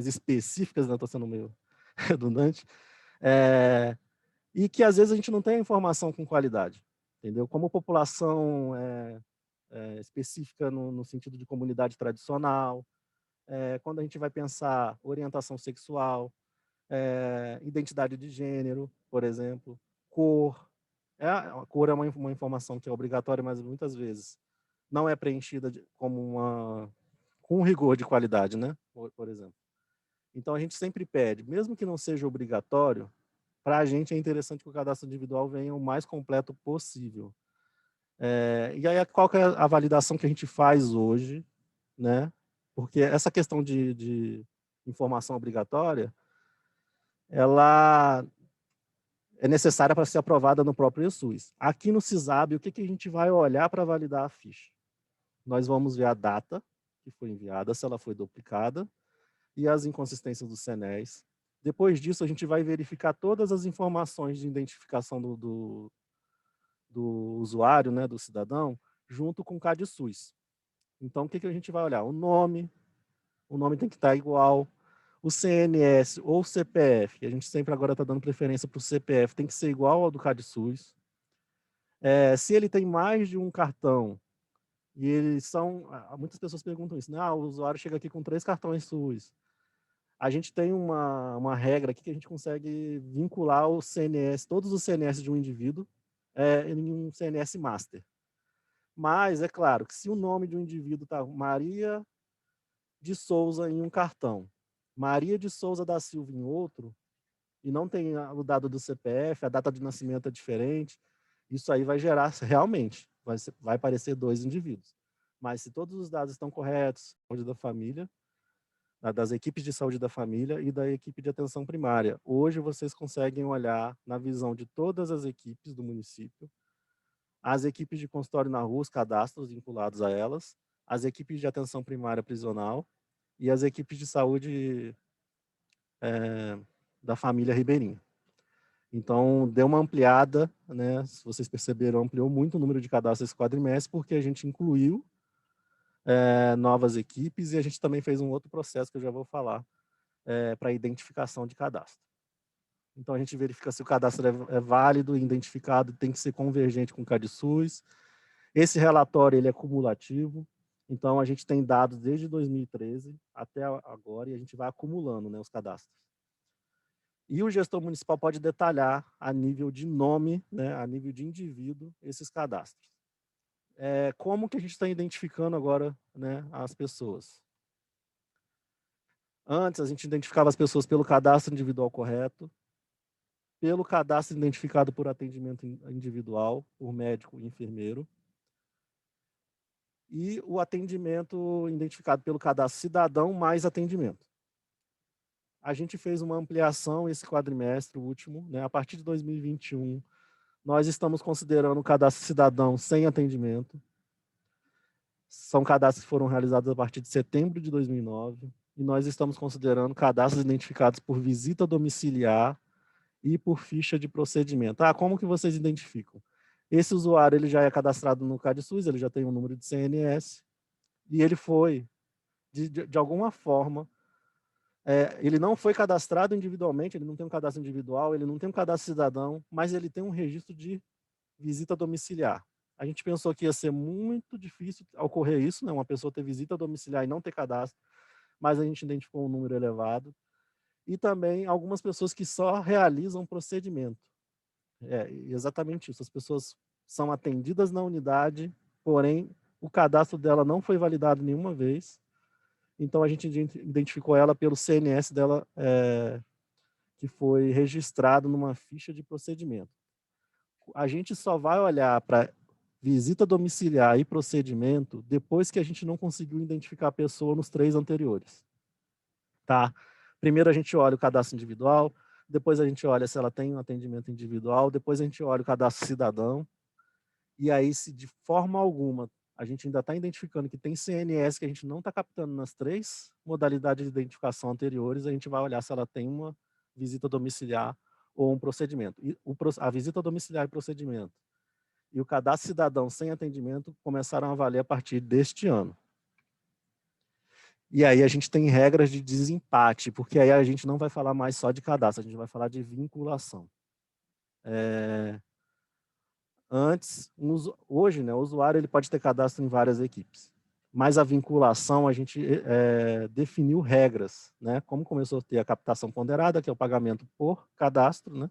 específicas, né, estou sendo meio redundante, e que às vezes a gente não tem a informação com qualidade, entendeu? Como população específica no sentido de comunidade tradicional, quando a gente vai pensar orientação sexual, identidade de gênero, por exemplo, cor. A cor é uma informação que é obrigatória, mas muitas vezes não é preenchida com um rigor de qualidade, né? Por exemplo. Então, a gente sempre pede, mesmo que não seja obrigatório, para a gente é interessante que o cadastro individual venha o mais completo possível. E aí, qual que é a validação que a gente faz hoje, né? Porque essa questão de informação obrigatória, ela é necessária para ser aprovada no próprio SUS. Aqui no CISAB, o que a gente vai olhar para validar a ficha? Nós vamos ver a data que foi enviada, se ela foi duplicada, e as inconsistências do CNES. Depois disso, a gente vai verificar todas as informações de identificação do usuário, né, do cidadão, junto com o CadSUS. Então, o que a gente vai olhar? O nome tem que estar igual, o CNS ou o CPF, que a gente sempre agora está dando preferência para o CPF, tem que ser igual ao do CadSUS. Se ele tem mais de um cartão, e eles são... Muitas pessoas perguntam isso, né? O usuário chega aqui com 3 cartões SUS. A gente tem uma regra aqui que a gente consegue vincular o CNS, todos os CNS de um indivíduo, em um CNS Master. Mas, é claro, que se o nome de um indivíduo está Maria de Souza em um cartão, Maria de Souza da Silva em outro, e não tem o dado do CPF, a data de nascimento é diferente, isso aí vai gerar, realmente, vai parecer 2 indivíduos. Mas se todos os dados estão corretos, saúde da família, das equipes de saúde da família e da equipe de atenção primária, hoje vocês conseguem olhar na visão de todas as equipes do município, as equipes de consultório na rua, os cadastros vinculados a elas, as equipes de atenção primária prisional e as equipes de saúde da família ribeirinha. Então, deu uma ampliada, né? Se vocês perceberam, ampliou muito o número de cadastros esse quadrimestre, porque a gente incluiu novas equipes e a gente também fez um outro processo que eu já vou falar para identificação de cadastro. Então, a gente verifica se o cadastro é válido, identificado, tem que ser convergente com o CadSUS. Esse relatório ele é cumulativo, então a gente tem dados desde 2013 até agora e a gente vai acumulando, né, os cadastros. E o gestor municipal pode detalhar a nível de nome, né, a nível de indivíduo, esses cadastros. Como que a gente está identificando agora, né, as pessoas? Antes, a gente identificava as pessoas pelo cadastro individual correto, pelo cadastro identificado por atendimento individual, por médico e enfermeiro, e o atendimento identificado pelo cadastro cidadão mais atendimento. A gente fez uma ampliação esse quadrimestre último, né? A partir de 2021, nós estamos considerando o cadastro cidadão sem atendimento. São cadastros que foram realizados a partir de setembro de 2009, e nós estamos considerando cadastros identificados por visita domiciliar e por ficha de procedimento. Como que vocês identificam? Esse usuário ele já é cadastrado no CadSUS, ele já tem um número de CNS, e ele foi, de alguma forma, ele não foi cadastrado individualmente, ele não tem um cadastro individual, ele não tem um cadastro cidadão, mas ele tem um registro de visita domiciliar. A gente pensou que ia ser muito difícil ocorrer isso, né? Uma pessoa ter visita domiciliar e não ter cadastro, mas a gente identificou um número elevado. E também algumas pessoas que só realizam procedimento. Exatamente isso, as pessoas são atendidas na unidade, porém o cadastro dela não foi validado nenhuma vez, então a gente identificou ela pelo CNS dela, que foi registrado numa ficha de procedimento. A gente só vai olhar para visita domiciliar e procedimento depois que a gente não conseguiu identificar a pessoa nos 3 anteriores. Tá? Primeiro a gente olha o cadastro individual, depois a gente olha se ela tem um atendimento individual, depois a gente olha o cadastro cidadão, e aí se de forma alguma a gente ainda está identificando que tem CNS que a gente não está captando nas 3 modalidades de identificação anteriores, a gente vai olhar se ela tem uma visita domiciliar ou um procedimento. E a visita domiciliar e procedimento e o cadastro cidadão sem atendimento começaram a valer a partir deste ano. E aí a gente tem regras de desempate, porque aí a gente não vai falar mais só de cadastro, a gente vai falar de vinculação. Hoje, né, o usuário ele pode ter cadastro em várias equipes, mas a vinculação a gente definiu regras, né? Como começou a ter a captação ponderada, que é o pagamento por cadastro, né?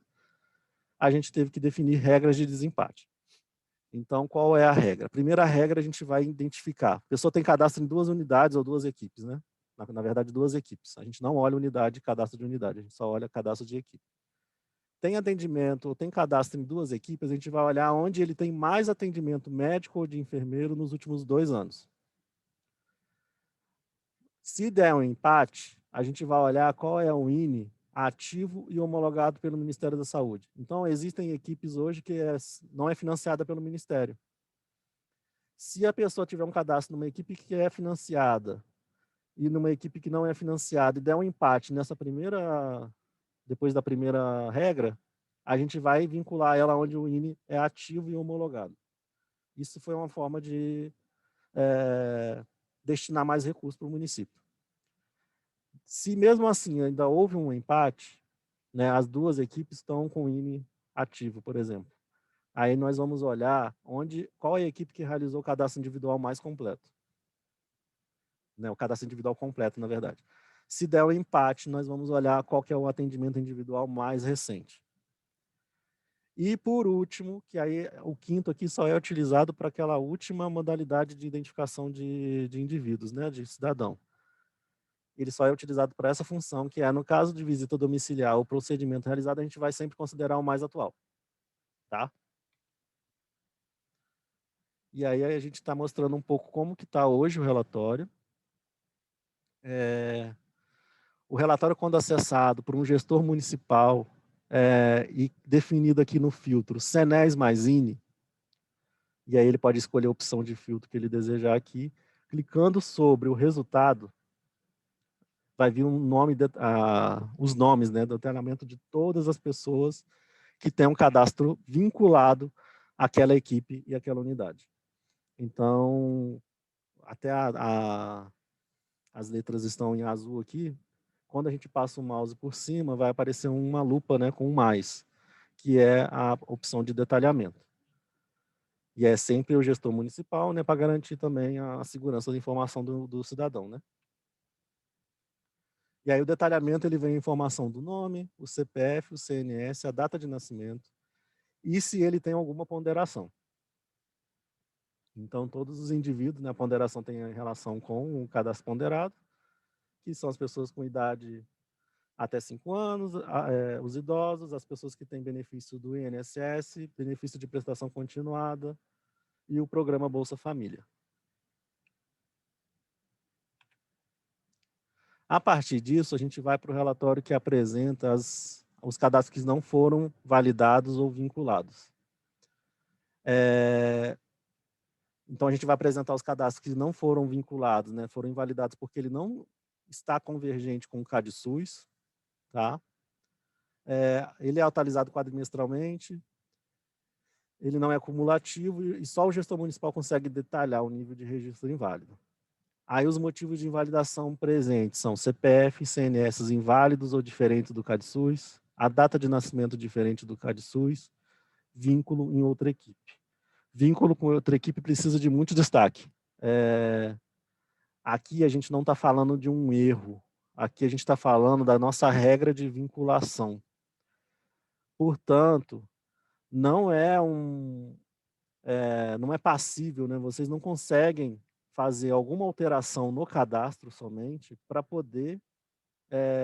A gente teve que definir regras de desempate. Então, qual é a regra? A primeira regra a gente vai identificar. A pessoa tem cadastro em 2 unidades ou 2 equipes, né? Na verdade, 2 equipes. A gente não olha unidade, cadastro de unidade, a gente só olha cadastro de equipe. Tem atendimento ou tem cadastro em 2 equipes, a gente vai olhar onde ele tem mais atendimento médico ou de enfermeiro nos últimos 2 anos. Se der um empate, a gente vai olhar qual é o INE ativo e homologado pelo Ministério da Saúde. Então, existem equipes hoje que não é financiada pelo Ministério. Se a pessoa tiver um cadastro numa equipe que é financiada e numa equipe que não é financiada e der um empate depois da primeira regra, a gente vai vincular ela onde o INE é ativo e homologado. Isso foi uma forma de destinar mais recursos para o município. Se mesmo assim ainda houve um empate, né, as 2 equipes estão com o INE ativo, por exemplo. Aí nós vamos olhar qual é a equipe que realizou o cadastro individual mais completo. Né, o cadastro individual completo, na verdade. Se der o empate, nós vamos olhar qual que é o atendimento individual mais recente. E, por último, que aí o 5º aqui só é utilizado para aquela última modalidade de identificação de indivíduos, né, de cidadão. Ele só é utilizado para essa função, que é, no caso de visita domiciliar ou procedimento realizado, a gente vai sempre considerar o mais atual. Tá? E aí a gente está mostrando um pouco como que está hoje o relatório. O relatório, quando acessado por um gestor municipal e definido aqui no filtro CNES mais INE, e aí ele pode escolher a opção de filtro que ele desejar aqui, clicando sobre o resultado, vai vir os nomes, né, do detalhamento de todas as pessoas que têm um cadastro vinculado àquela equipe e àquela unidade. Então, até as letras estão em azul aqui. Quando a gente passa o mouse por cima, vai aparecer uma lupa, né, com um mais, que é a opção de detalhamento. E é sempre o gestor municipal, né, para garantir também a segurança da informação do cidadão, né? E aí o detalhamento ele vem a informação do nome, o CPF, o CNS, a data de nascimento e se ele tem alguma ponderação. Então, todos os indivíduos, né, a ponderação tem relação com o cadastro ponderado, que são as pessoas com idade até 5 anos, os idosos, as pessoas que têm benefício do INSS, benefício de prestação continuada e o programa Bolsa Família. A partir disso, a gente vai para o relatório que apresenta os cadastros que não foram validados ou vinculados. Então, a gente vai apresentar os cadastros que não foram vinculados, né, foram invalidados porque ele não está convergente com o CadSUS, tá? Ele é atualizado quadrimestralmente, ele não é cumulativo e só o gestor municipal consegue detalhar o nível de registro inválido. Aí os motivos de invalidação presentes são CPF e CNS inválidos ou diferentes do CadSUS, a data de nascimento diferente do CadSUS, vínculo em outra equipe. Vínculo com outra equipe precisa de muito destaque. Aqui a gente não está falando de um erro, aqui a gente está falando da nossa regra de vinculação. Portanto, não é passível, né? Vocês não conseguem fazer alguma alteração no cadastro somente para poder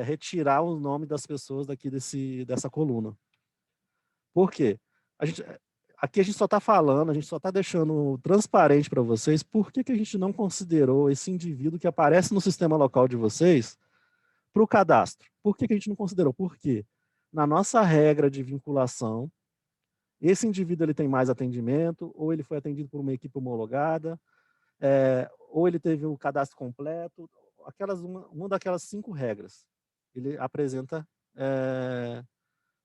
retirar o nome das pessoas daqui dessa coluna. Por quê? aqui a gente só está falando, a gente só está deixando transparente para vocês por que a gente não considerou esse indivíduo que aparece no sistema local de vocês para o cadastro. Por que a gente não considerou? Porque na nossa regra de vinculação, esse indivíduo ele tem mais atendimento, ou ele foi atendido por uma equipe homologada, ou ele teve o cadastro completo, uma daquelas 5 regras. Ele apresenta,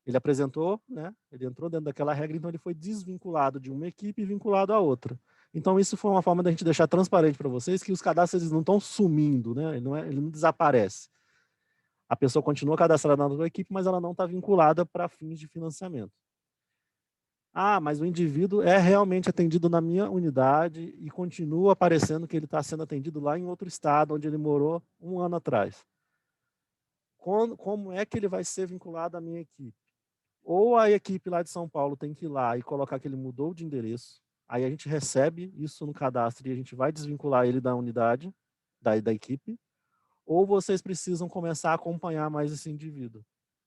ele apresentou, né? Ele entrou dentro daquela regra, então ele foi desvinculado de uma equipe e vinculado a outra. Então isso foi uma forma da gente deixar transparente para vocês que os cadastros eles não estão sumindo, né? Ele não desaparece. A pessoa continua cadastrada na outra equipe, mas ela não está vinculada para fins de financiamento. Ah, mas o indivíduo é realmente atendido na minha unidade e continua aparecendo que ele está sendo atendido lá em outro estado, onde ele morou 1 ano atrás. Como é que ele vai ser vinculado à minha equipe? Ou a equipe lá de São Paulo tem que ir lá e colocar que ele mudou de endereço, aí a gente recebe isso no cadastro e a gente vai desvincular ele da unidade, da equipe, ou vocês precisam começar a acompanhar mais esse indivíduo.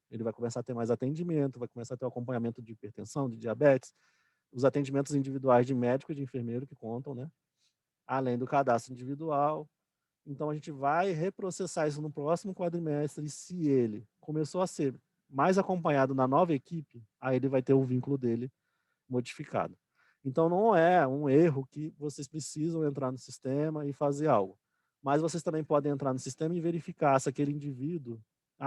Ele vai começar a ter mais atendimento, vai começar a ter o acompanhamento de hipertensão, de diabetes, os atendimentos individuais de médico e de enfermeiro que contam, né? Além do cadastro individual. Então, a gente vai reprocessar isso no próximo quadrimestre e se ele começou a ser mais acompanhado na nova equipe, aí ele vai ter o vínculo dele modificado. Então, não é um erro que vocês precisam entrar no sistema e fazer algo. Mas vocês também podem entrar no sistema e verificar se aquele indivíduo,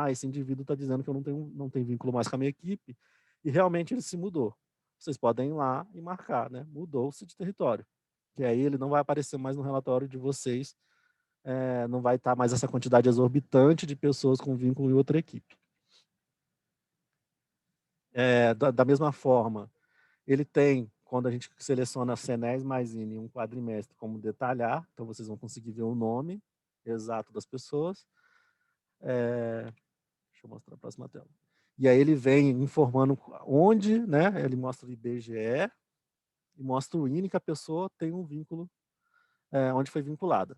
esse indivíduo está dizendo que eu não tenho vínculo mais com a minha equipe, e realmente ele se mudou. Vocês podem ir lá e marcar, né? Mudou-se de território. Que aí ele não vai aparecer mais no relatório de vocês, não vai estar mais essa quantidade exorbitante de pessoas com vínculo em outra equipe. Da mesma forma, ele tem, quando a gente seleciona CNES mais INE, um quadrimestre como detalhar, então vocês vão conseguir ver o nome exato das pessoas. Deixa eu mostrar a próxima tela. E aí ele vem informando onde, né? Ele mostra o IBGE e mostra o INE que a pessoa tem um vínculo, onde foi vinculada.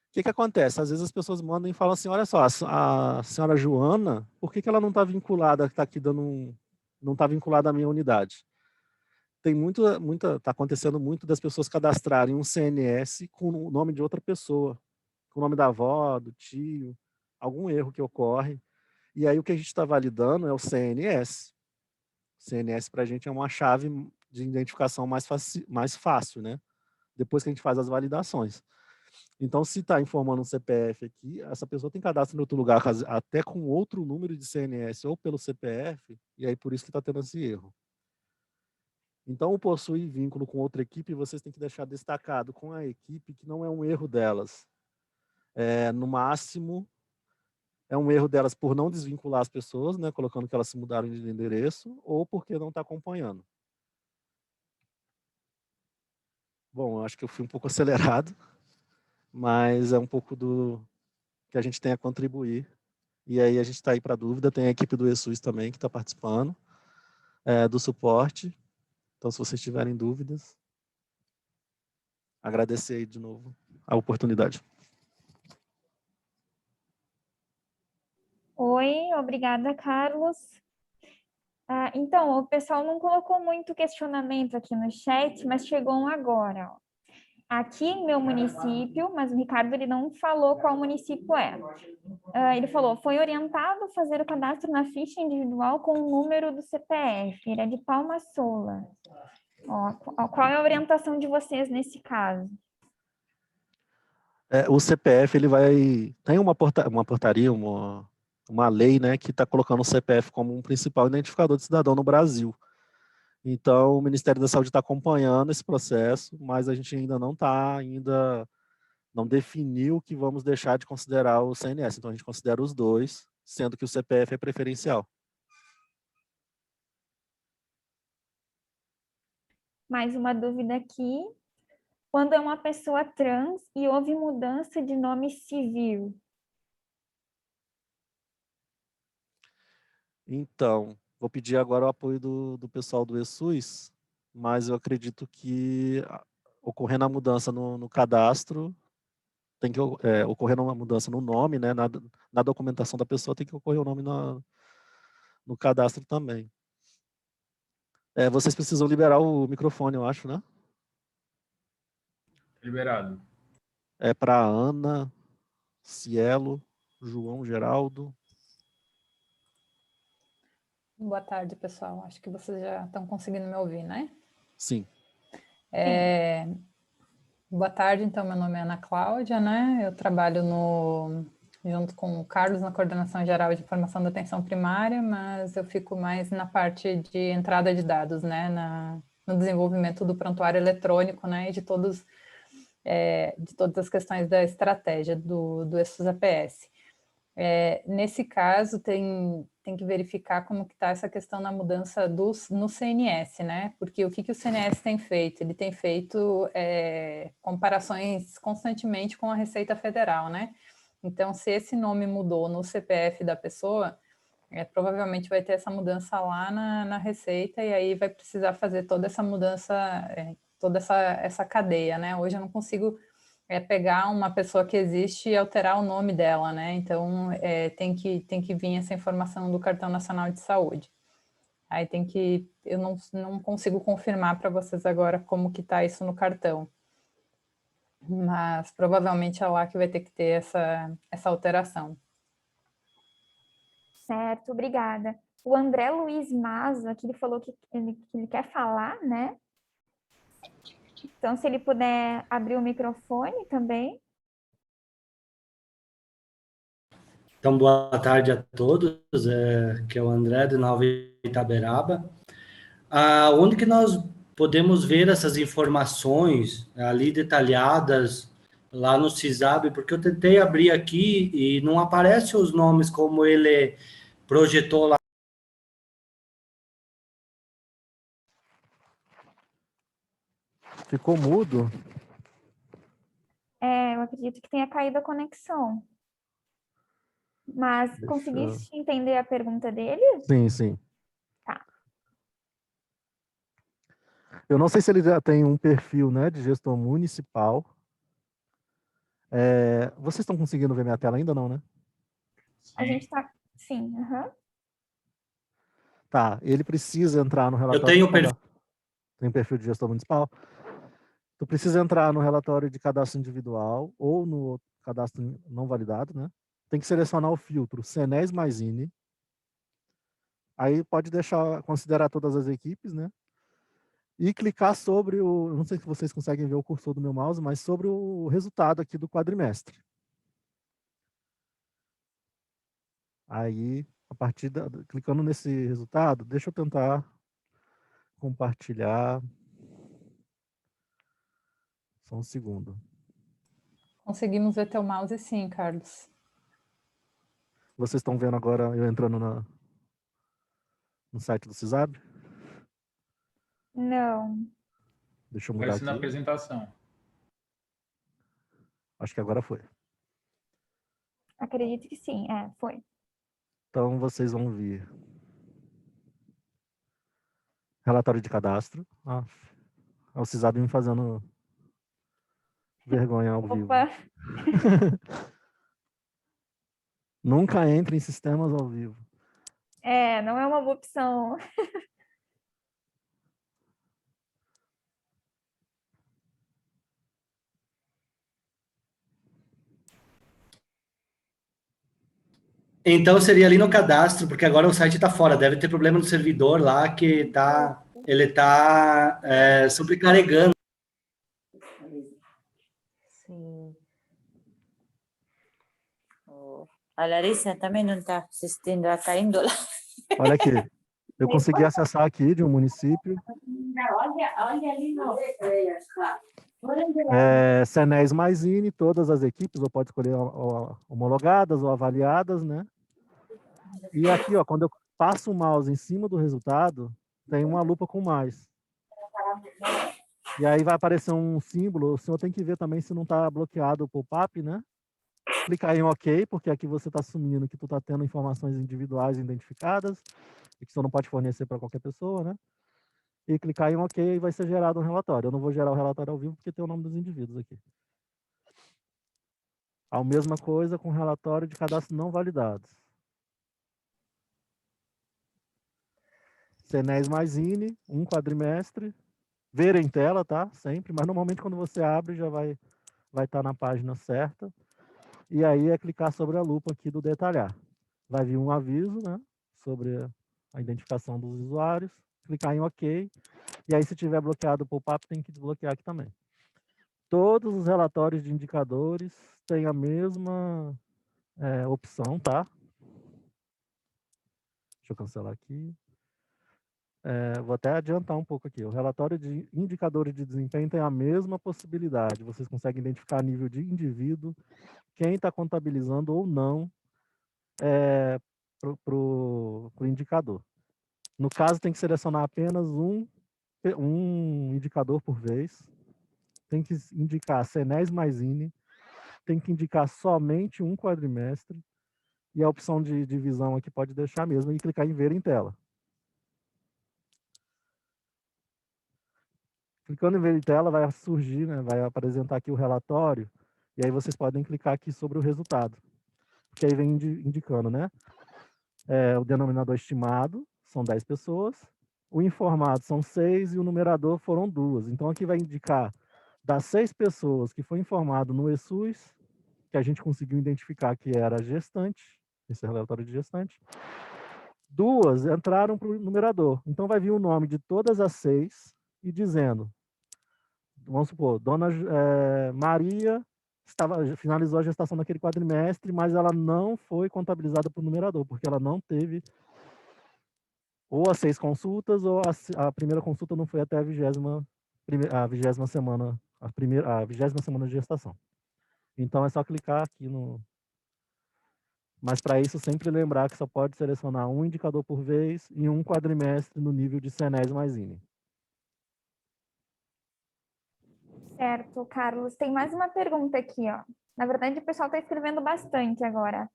O que acontece? Às vezes as pessoas mandam e falam assim, olha só, a senhora Joana, por que ela não está vinculada, está aqui não está vinculada à minha unidade? Está acontecendo muito das pessoas cadastrarem um CNS com o nome de outra pessoa, com o nome da avó, do tio, algum erro que ocorre. E aí o que a gente está validando é o CNS. O CNS para a gente é uma chave de identificação mais fácil, né? Depois que a gente faz as validações. Então, se está informando um CPF aqui, essa pessoa tem cadastro em outro lugar, até com outro número de CNS ou pelo CPF, e aí por isso que está tendo esse erro. Então, o possuir vínculo com outra equipe, vocês têm que deixar destacado com a equipe que não é um erro delas. No máximo, é um erro delas por não desvincular as pessoas, né, colocando que elas se mudaram de endereço, ou porque não está acompanhando. Bom, eu acho que eu fui um pouco acelerado, mas é um pouco do que a gente tem a contribuir. E aí a gente está aí para dúvida, tem a equipe do ESUS também que está participando, do suporte. Então, se vocês tiverem dúvidas, agradecer aí de novo a oportunidade. Oi, obrigada, Carlos. Então, o pessoal não colocou muito questionamento aqui no chat, mas chegou um agora. Ó. Aqui em meu município, mas o Ricardo ele não falou qual município é. Ele falou, foi orientado a fazer o cadastro na ficha individual com o número do CPF. Ele é de Palma Sola. Qual é a orientação de vocês nesse caso? O CPF, ele tem uma portaria, uma lei, né, que está colocando o CPF como um principal identificador de cidadão no Brasil. Então, o Ministério da Saúde está acompanhando esse processo, mas a gente ainda não definiu que vamos deixar de considerar o CNS. Então, a gente considera os dois, sendo que o CPF é preferencial. Mais uma dúvida aqui. Quando é uma pessoa trans e houve mudança de nome civil? Então, vou pedir agora o apoio do pessoal do ESUS, mas eu acredito que ocorrendo a mudança no cadastro, tem que ocorrer uma mudança no nome, né? Na documentação da pessoa tem que ocorrer o nome no cadastro também. Vocês precisam liberar o microfone, eu acho, né? Liberado. É para Ana, Cielo, João Geraldo. Boa tarde, pessoal. Acho que vocês já estão conseguindo me ouvir, né? Sim. Boa tarde, então, meu nome é Ana Cláudia, né? Eu trabalho junto com o Carlos na Coordenação Geral de Informação da Atenção Primária, mas eu fico mais na parte de entrada de dados, né? No desenvolvimento do prontuário eletrônico, né? E de todas as questões da estratégia do ESUS-APS. Nesse caso, tem que verificar como que está essa questão na mudança no CNS, né? Porque o que o CNS tem feito? Ele tem feito comparações constantemente com a Receita Federal, né? Então, se esse nome mudou no CPF da pessoa, provavelmente vai ter essa mudança lá na Receita e aí vai precisar fazer toda essa mudança, toda essa cadeia, né? Hoje eu não consigo pegar uma pessoa que existe e alterar o nome dela, né? Então, tem que vir essa informação do Cartão Nacional de Saúde. Aí eu não consigo confirmar para vocês agora como que está isso no cartão. Mas provavelmente é lá que vai ter que ter essa alteração. Certo, obrigada. O André Luiz Mazo, aqui ele falou que ele quer falar, né? Então, se ele puder abrir o microfone também. Então, boa tarde a todos, que é o André de Nova Itaberaba. Onde que nós podemos ver essas informações ali detalhadas lá no CISAB? Porque eu tentei abrir aqui e não aparece os nomes como ele projetou lá. Ficou mudo? Eu acredito que tenha caído a conexão. Mas conseguiste entender a pergunta dele? Sim, sim. Tá. Eu não sei se ele já tem um perfil, né, de gestor municipal. Vocês estão conseguindo ver minha tela ainda não, né? A gente está... Sim, Tá, ele precisa entrar no relatório... Eu tenho perfil. Tem perfil de gestor municipal? Tu precisa entrar no relatório de cadastro individual ou no cadastro não validado, né? Tem que selecionar o filtro CNES mais INE. Aí pode considerar todas as equipes, né? E clicar sobre eu não sei se vocês conseguem ver o cursor do meu mouse, mas sobre o resultado aqui do quadrimestre. Aí, clicando nesse resultado, deixa eu tentar compartilhar. Só um segundo. Conseguimos ver teu mouse sim, Carlos. Vocês estão vendo agora eu entrando no site do CISAB? Não. Deixa eu mudar Aparece na aqui. apresentação. Acho que agora foi. Acredito que sim, foi. Então, vocês vão vir. Relatório de cadastro. O CISAB me fazendo vergonha ao vivo. Opa! Nunca entre em sistemas ao vivo. Não é uma boa opção. Então, seria ali no cadastro, porque agora o site está fora. Deve ter problema no servidor lá que ele está sobrecarregando. Sim. A Larissa também não está assistindo, está caindo lá. Olha aqui. Eu consegui acessar aqui de um município. Olha ali, não. CNES mais INE, todas as equipes, ou pode escolher homologadas ou avaliadas, né? E aqui, ó, quando eu passo o mouse em cima do resultado, tem uma lupa com mais. E aí vai aparecer um símbolo, o senhor tem que ver também se não está bloqueado o pop-up, né? Clicar em OK, porque aqui você está assumindo que tu está tendo informações individuais identificadas e que você não pode fornecer para qualquer pessoa, né? E clicar em OK e vai ser gerado um relatório. Eu não vou gerar o relatório ao vivo porque tem o nome dos indivíduos aqui. A mesma coisa com relatório de cadastro não validados. CNES mais INE, um quadrimestre, ver em tela, tá? Sempre, mas normalmente quando você abre já vai estar na página certa. E aí é clicar sobre a lupa aqui do detalhar. Vai vir um aviso, né, sobre a identificação dos usuários, clicar em OK, e aí se tiver bloqueado o pop-up tem que desbloquear aqui também. Todos os relatórios de indicadores têm a mesma opção, tá? Deixa eu cancelar aqui. Vou até adiantar um pouco aqui. O relatório de indicadores de desempenho tem a mesma possibilidade. Vocês conseguem identificar nível de indivíduo, quem está contabilizando ou não para o indicador. No caso, tem que selecionar apenas um indicador por vez. Tem que indicar CNES mais INE. Tem que indicar somente um quadrimestre. E a opção de divisão aqui pode deixar mesmo e clicar em ver em tela. Clicando em ver em tela, vai surgir, né, vai apresentar aqui o relatório, e aí vocês podem clicar aqui sobre o resultado. Porque aí vem indicando, né? O denominador estimado são 10 pessoas, o informado são 6 e o numerador foram 2. Então aqui vai indicar das 6 pessoas que foi informado no ESUS, que a gente conseguiu identificar que era gestante, esse é o relatório de gestante, 2 entraram para o numerador. Então vai vir o nome de todas as 6 e dizendo, vamos supor, Dona Maria finalizou a gestação naquele quadrimestre, mas ela não foi contabilizada por numerador, porque ela não teve ou as 6 consultas, ou a primeira consulta não foi até a 20ª semana, a 20ª semana de gestação. Então é só clicar aqui no... Mas para isso sempre lembrar que só pode selecionar um indicador por vez e um quadrimestre no nível de CNES mais INE. Certo, Carlos. Tem mais uma pergunta aqui, ó. Na verdade, o pessoal está escrevendo bastante agora.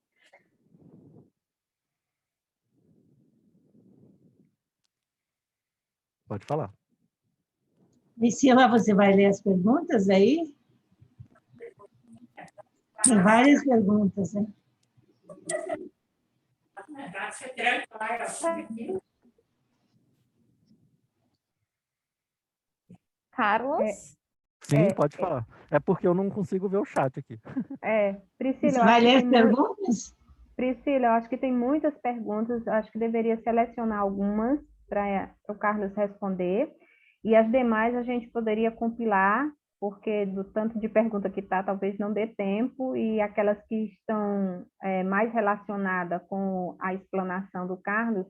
Pode falar. Priscila, você vai ler as perguntas aí? Tem várias perguntas, né? Carlos? Sim, pode falar. É porque eu não consigo ver o chat aqui. Priscila, Você vai ler as perguntas? Priscila, eu acho que tem muitas perguntas, acho que deveria selecionar algumas para o Carlos responder, e as demais a gente poderia compilar, porque do tanto de pergunta que está, talvez não dê tempo, e aquelas que estão mais relacionadas com a explanação do Carlos,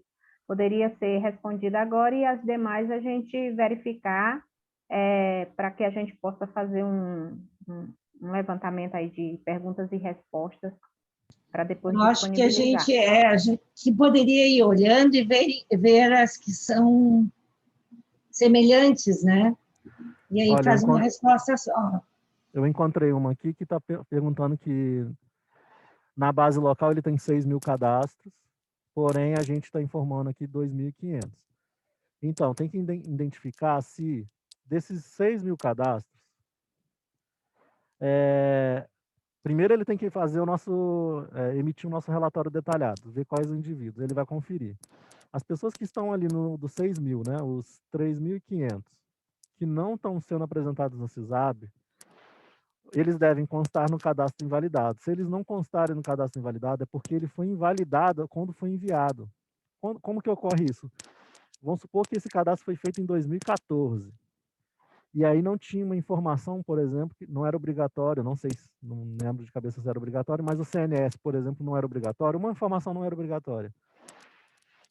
poderia ser respondida agora, e as demais a gente verificar, para que a gente possa fazer um levantamento aí de perguntas e respostas, para depois Eu acho que a disponibilizar. gente poderia ir olhando e ver as que são semelhantes, né? E aí Olha, faz uma resposta só. Eu encontrei uma aqui que está perguntando que na base local ele tem 6.000 cadastros, porém a gente está informando aqui 2.500. Então, tem que identificar se desses 6.000 cadastros, primeiro ele tem que fazer emitir o nosso relatório detalhado, ver quais os indivíduos, ele vai conferir. As pessoas que estão ali dos 6.000, né, os 3.500, que não estão sendo apresentados no CISAB, eles devem constar no cadastro invalidado. Se eles não constarem no cadastro invalidado, é porque ele foi invalidado quando foi enviado. Como que ocorre isso? Vamos supor que esse cadastro foi feito em 2014. E aí não tinha uma informação, por exemplo, que não era obrigatório, não sei, não lembro de cabeça se era obrigatório, mas o CNS, por exemplo, não era obrigatório, uma informação não era obrigatória.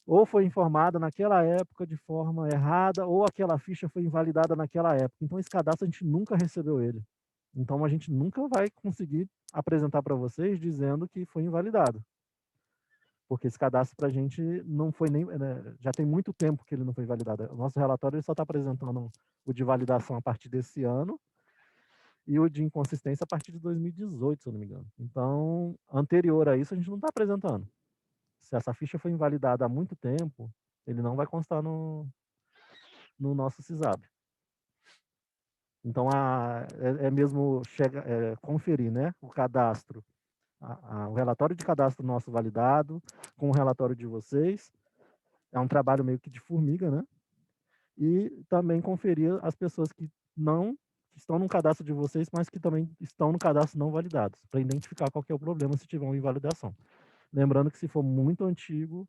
Ou foi informada naquela época de forma errada, ou aquela ficha foi invalidada naquela época. Então esse cadastro a gente nunca recebeu ele. Então a gente nunca vai conseguir apresentar para vocês dizendo que foi invalidado. Porque esse cadastro para a gente não foi nem... já tem muito tempo que ele não foi validado. O nosso relatório ele só está apresentando o de validação a partir desse ano e o de inconsistência a partir de 2018, se eu não me engano. Então, anterior a isso, a gente não está apresentando. Se essa ficha foi invalidada há muito tempo, ele não vai constar no nosso CISAB. Então, mesmo conferir, né, o cadastro, o relatório de cadastro nosso validado, com o relatório de vocês, É um trabalho meio que de formiga, né? E também conferir as pessoas que estão no cadastro de vocês, mas que também estão no cadastro não validados, para identificar qual que é o problema se tiver uma invalidação. Lembrando que se for muito antigo,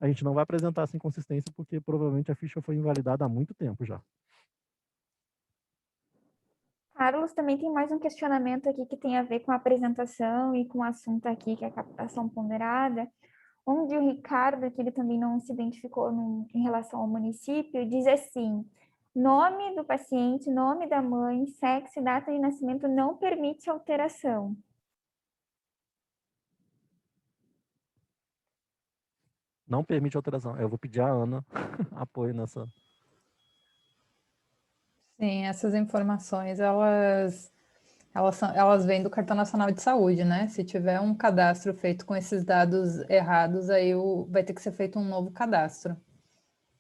a gente não vai apresentar essa inconsistência, porque provavelmente a ficha foi invalidada há muito tempo já. Carlos, também tem mais um questionamento aqui que tem a ver com a apresentação e com o assunto aqui, que é a captação ponderada, onde o Ricardo, que ele também não se identificou em relação ao município, diz assim: nome do paciente, nome da mãe, sexo e data de nascimento não permite alteração. Não permite alteração. Eu vou pedir a Ana apoio nessa. Sim, essas informações, elas vêm do Cartão Nacional de Saúde, né? Se tiver um cadastro feito com esses dados errados, aí vai ter que ser feito um novo cadastro,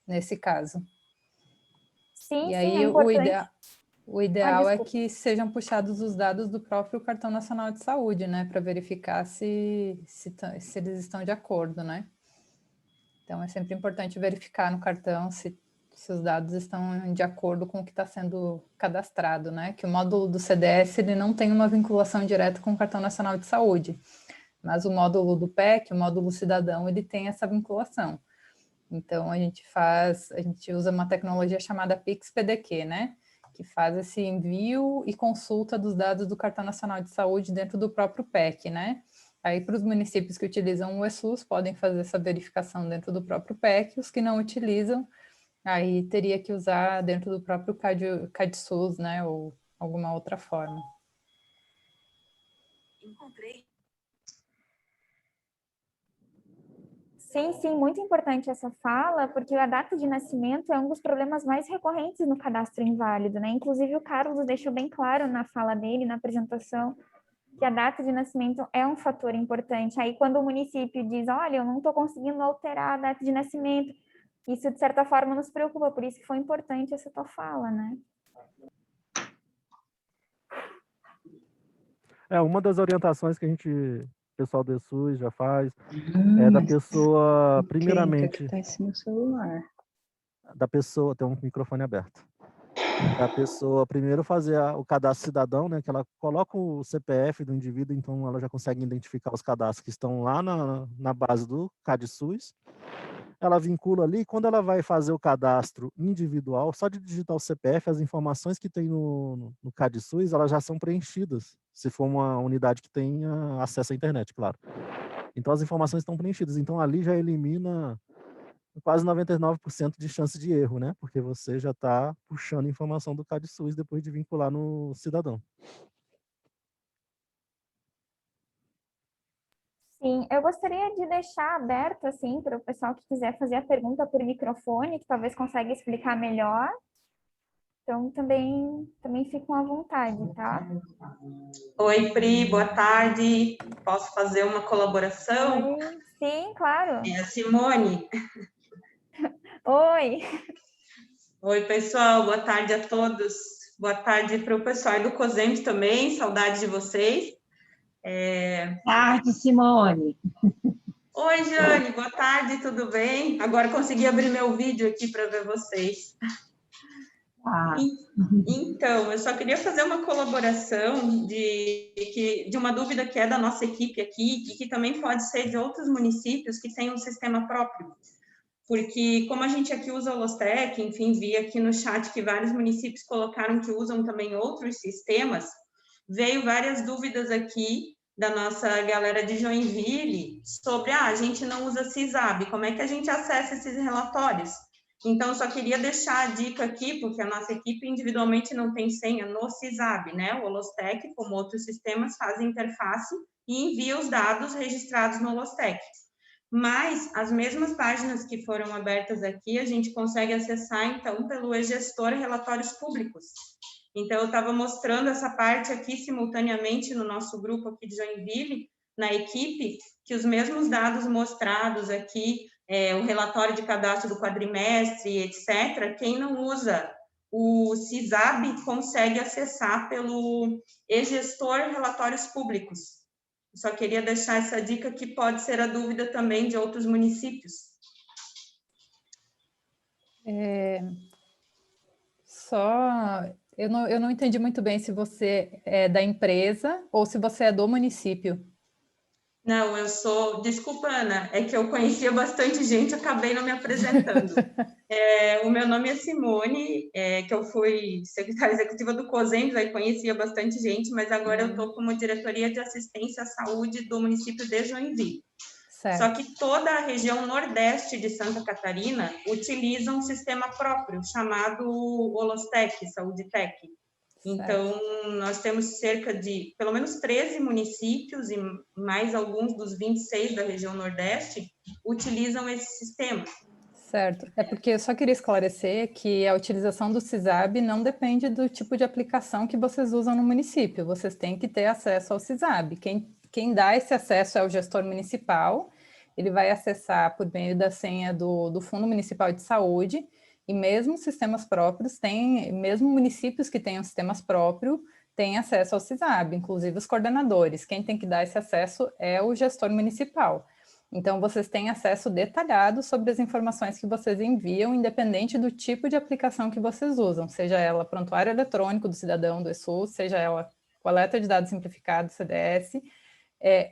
nesse caso. Sim, e aí é importante. o ideal é que sejam puxados os dados do próprio Cartão Nacional de Saúde, né? Para verificar se eles estão de acordo, né? Então, é sempre importante verificar no cartão se os dados estão de acordo com o que está sendo cadastrado, né? Que o módulo do CDS ele não tem uma vinculação direta com o Cartão Nacional de Saúde, mas o módulo do PEC, o módulo cidadão, ele tem essa vinculação. Então, a gente usa uma tecnologia chamada Pix-PDQ, né? Que faz esse envio e consulta dos dados do Cartão Nacional de Saúde dentro do próprio PEC, né? Aí, para os municípios que utilizam o ESUS, podem fazer essa verificação dentro do próprio PEC, os que não utilizam, aí teria que usar dentro do próprio CADSUS, né, ou alguma outra forma. Encontrei. Sim, muito importante essa fala, porque a data de nascimento é um dos problemas mais recorrentes no cadastro inválido, né? Inclusive, o Carlos deixou bem claro na fala dele, na apresentação, que a data de nascimento é um fator importante. Aí, quando o município diz, olha, eu não estou conseguindo alterar a data de nascimento, isso, de certa forma, nos preocupa, por isso que foi importante essa tua fala, né? Uma das orientações que o pessoal do ESUS já faz, é da pessoa, primeiramente... Tá esse meu celular. Da pessoa, tem um microfone aberto. Da pessoa primeiro fazer o cadastro cidadão, né, que ela coloca o CPF do indivíduo, então ela já consegue identificar os cadastros que estão lá na base do CADSUS. Ela vincula ali, quando ela vai fazer o cadastro individual, só de digitar o CPF, as informações que tem no CADSUS, elas já são preenchidas, se for uma unidade que tenha acesso à internet, claro. Então as informações estão preenchidas, então ali já elimina quase 99% de chance de erro, né? Porque você já está puxando informação do CADSUS depois de vincular no cidadão. Sim, eu gostaria de deixar aberto, assim, para o pessoal que quiser fazer a pergunta por microfone, que talvez consiga explicar melhor. Então, também fiquem à vontade, tá? Oi, Pri, boa tarde. Posso fazer uma colaboração? Oi. Sim, claro. É a Simone. Oi. Oi, pessoal, boa tarde a todos. Boa tarde para o pessoal do COSEMS também, saudade de vocês. Tarde, Simone. Oi, Jane, boa tarde, tudo bem? Agora consegui abrir meu vídeo aqui para ver vocês. Então, eu só queria fazer uma colaboração de uma dúvida que é da nossa equipe aqui e que também pode ser de outros municípios que têm um sistema próprio. Porque, como a gente aqui usa o Lostec, enfim, vi aqui no chat que vários municípios colocaram que usam também outros sistemas, veio várias dúvidas aqui da nossa galera de Joinville sobre, a gente não usa CISAB, como é que a gente acessa esses relatórios? Então, eu só queria deixar a dica aqui, porque a nossa equipe individualmente não tem senha no CISAB, né? O Lostec, como outros sistemas, faz interface e envia os dados registrados no Lostec. Mas as mesmas páginas que foram abertas aqui, a gente consegue acessar, então, pelo e-gestor Relatórios Públicos. Então, eu estava mostrando essa parte aqui simultaneamente no nosso grupo aqui de Joinville, na equipe, que os mesmos dados mostrados aqui, o relatório de cadastro do quadrimestre, etc., quem não usa o CISAB consegue acessar pelo e-gestor Relatórios Públicos. Só queria deixar essa dica que pode ser a dúvida também de outros municípios. Eu não entendi muito bem se você é da empresa ou se você é do município. Não, eu sou... Desculpa, Ana, é que eu conhecia bastante gente, acabei não me apresentando. O meu nome é Simone, que eu fui secretária executiva do COSENS, aí conhecia bastante gente, mas agora eu estou como diretoria de assistência à saúde do município de Joinville. Certo. Só que toda a região nordeste de Santa Catarina utiliza um sistema próprio, chamado Holostec, Saúde Tech. Então, nós temos cerca de, pelo menos 13 municípios e mais alguns dos 26 da região Nordeste utilizam esse sistema. Certo. É porque eu só queria esclarecer que a utilização do CISAB não depende do tipo de aplicação que vocês usam no município. Vocês têm que ter acesso ao CISAB. Quem dá esse acesso é o gestor municipal. Ele vai acessar por meio da senha do Fundo Municipal de Saúde. E mesmo sistemas próprios mesmo municípios que tenham sistemas próprios, têm acesso ao CISAB, inclusive os coordenadores. Quem tem que dar esse acesso é o gestor municipal. Então, vocês têm acesso detalhado sobre as informações que vocês enviam, independente do tipo de aplicação que vocês usam, seja ela prontuário eletrônico do cidadão do ESUS, seja ela coleta de dados simplificado, CDS,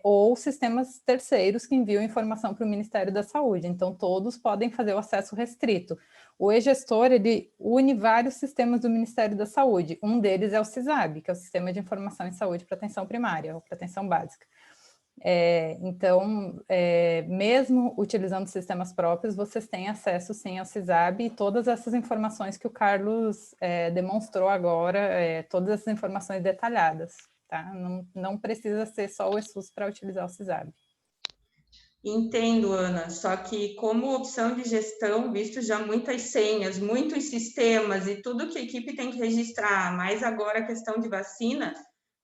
ou sistemas terceiros que enviam informação para o Ministério da Saúde. Então, todos podem fazer o acesso restrito. O e-gestor, ele une vários sistemas do Ministério da Saúde. Um deles é o CISAB, que é o Sistema de Informação em Saúde para Atenção Primária, ou para Atenção Básica. Então, mesmo utilizando sistemas próprios, vocês têm acesso, sim, ao CISAB e todas essas informações que o Carlos demonstrou agora, todas essas informações detalhadas. Tá? Não precisa ser só o ESUS para utilizar o CISAB. Entendo, Ana, só que como opção de gestão, visto já muitas senhas, muitos sistemas e tudo que a equipe tem que registrar, mais agora a questão de vacina,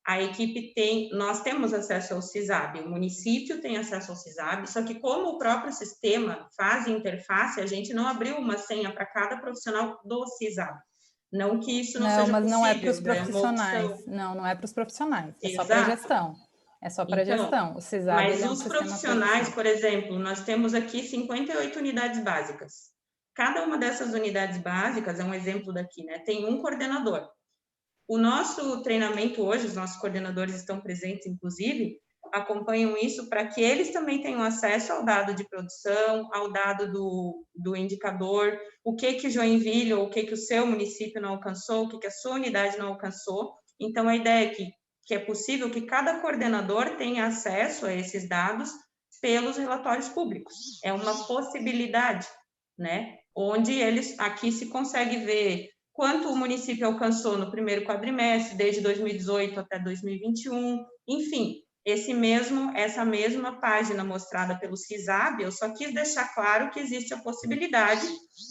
a equipe nós temos acesso ao CISAB, o município tem acesso ao CISAB, só que como o próprio sistema faz interface, a gente não abriu uma senha para cada profissional do CISAB. Não que isso não seja possível. Não, mas não é para os profissionais. Não é para os profissionais. É só para a gestão. É só para a gestão. O CISAB, mas os profissionais, por exemplo, nós temos aqui 58 unidades básicas. Cada uma dessas unidades básicas, é um exemplo daqui, né? Tem um coordenador. O nosso treinamento hoje, os nossos coordenadores estão presentes, inclusive, acompanham isso para que eles também tenham acesso ao dado de produção, ao dado do indicador, o que Joinville ou o que o seu município não alcançou, o que a sua unidade não alcançou. Então, a ideia é que é possível que cada coordenador tenha acesso a esses dados pelos relatórios públicos. É uma possibilidade, né? Onde aqui se consegue ver quanto o município alcançou no primeiro quadrimestre, desde 2018 até 2021, enfim, essa mesma página mostrada pelo CISAB, eu só quis deixar claro que existe a possibilidade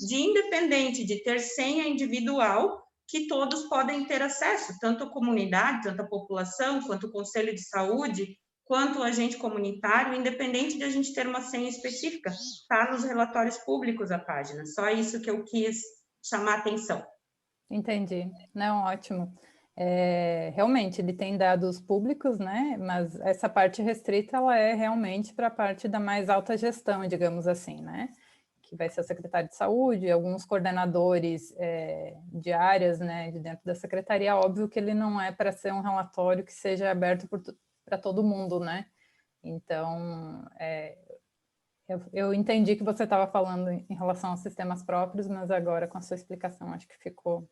de, independente de ter senha individual, que todos podem ter acesso, tanto a comunidade, tanto a população, quanto o Conselho de Saúde, quanto o agente comunitário, independente de a gente ter uma senha específica, está nos relatórios públicos a página, só isso que eu quis chamar a atenção. Entendi. Não, ótimo. Realmente, ele tem dados públicos, né? Mas essa parte restrita, ela é realmente para a parte da mais alta gestão, digamos assim, né? Que vai ser o secretário de saúde, alguns coordenadores de áreas, né? De dentro da secretaria. Óbvio que ele não é para ser um relatório que seja aberto para todo mundo, né? Então, eu entendi que você estava falando em relação aos sistemas próprios, mas agora, com a sua explicação, acho que ficou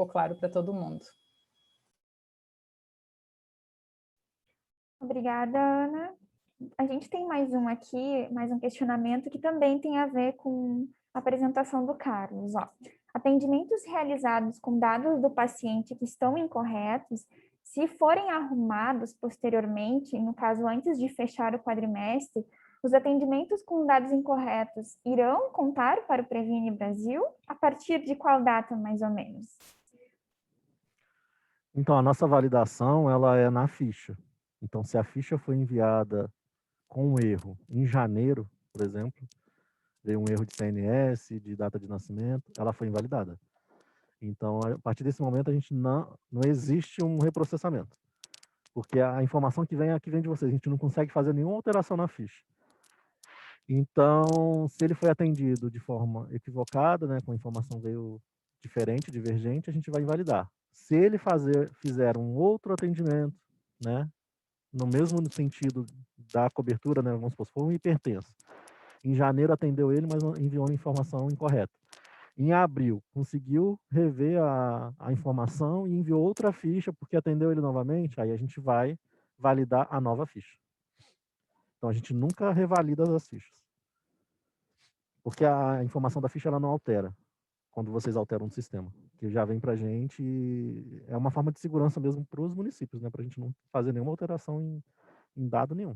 claro para todo mundo. Obrigada, Ana. A gente tem mais um aqui, mais um questionamento que também tem a ver com a apresentação do Carlos. Atendimentos realizados com dados do paciente que estão incorretos, se forem arrumados posteriormente, no caso antes de fechar o quadrimestre, os atendimentos com dados incorretos irão contar para o Previne Brasil? A partir de qual data, mais ou menos? Então, a nossa validação, ela é na ficha. Então, se a ficha foi enviada com um erro em janeiro, por exemplo, veio um erro de CNS, de data de nascimento, ela foi invalidada. Então, a partir desse momento, a gente não existe um reprocessamento. Porque a informação que vem aqui vem de vocês. A gente não consegue fazer nenhuma alteração na ficha. Então, se ele foi atendido de forma equivocada, né, com a informação veio diferente, divergente, a gente vai invalidar. Se ele fizer um outro atendimento, né, no mesmo sentido da cobertura, né, vamos supor, se for um hipertenso, em janeiro atendeu ele, mas enviou uma informação incorreta. Em abril, conseguiu rever a informação e enviou outra ficha porque atendeu ele novamente, aí a gente vai validar a nova ficha. Então, a gente nunca revalida as fichas. Porque a informação da ficha ela não altera quando vocês alteram o sistema. Que já vem para a gente e é uma forma de segurança mesmo para os municípios, né? Para a gente não fazer nenhuma alteração em dado nenhum.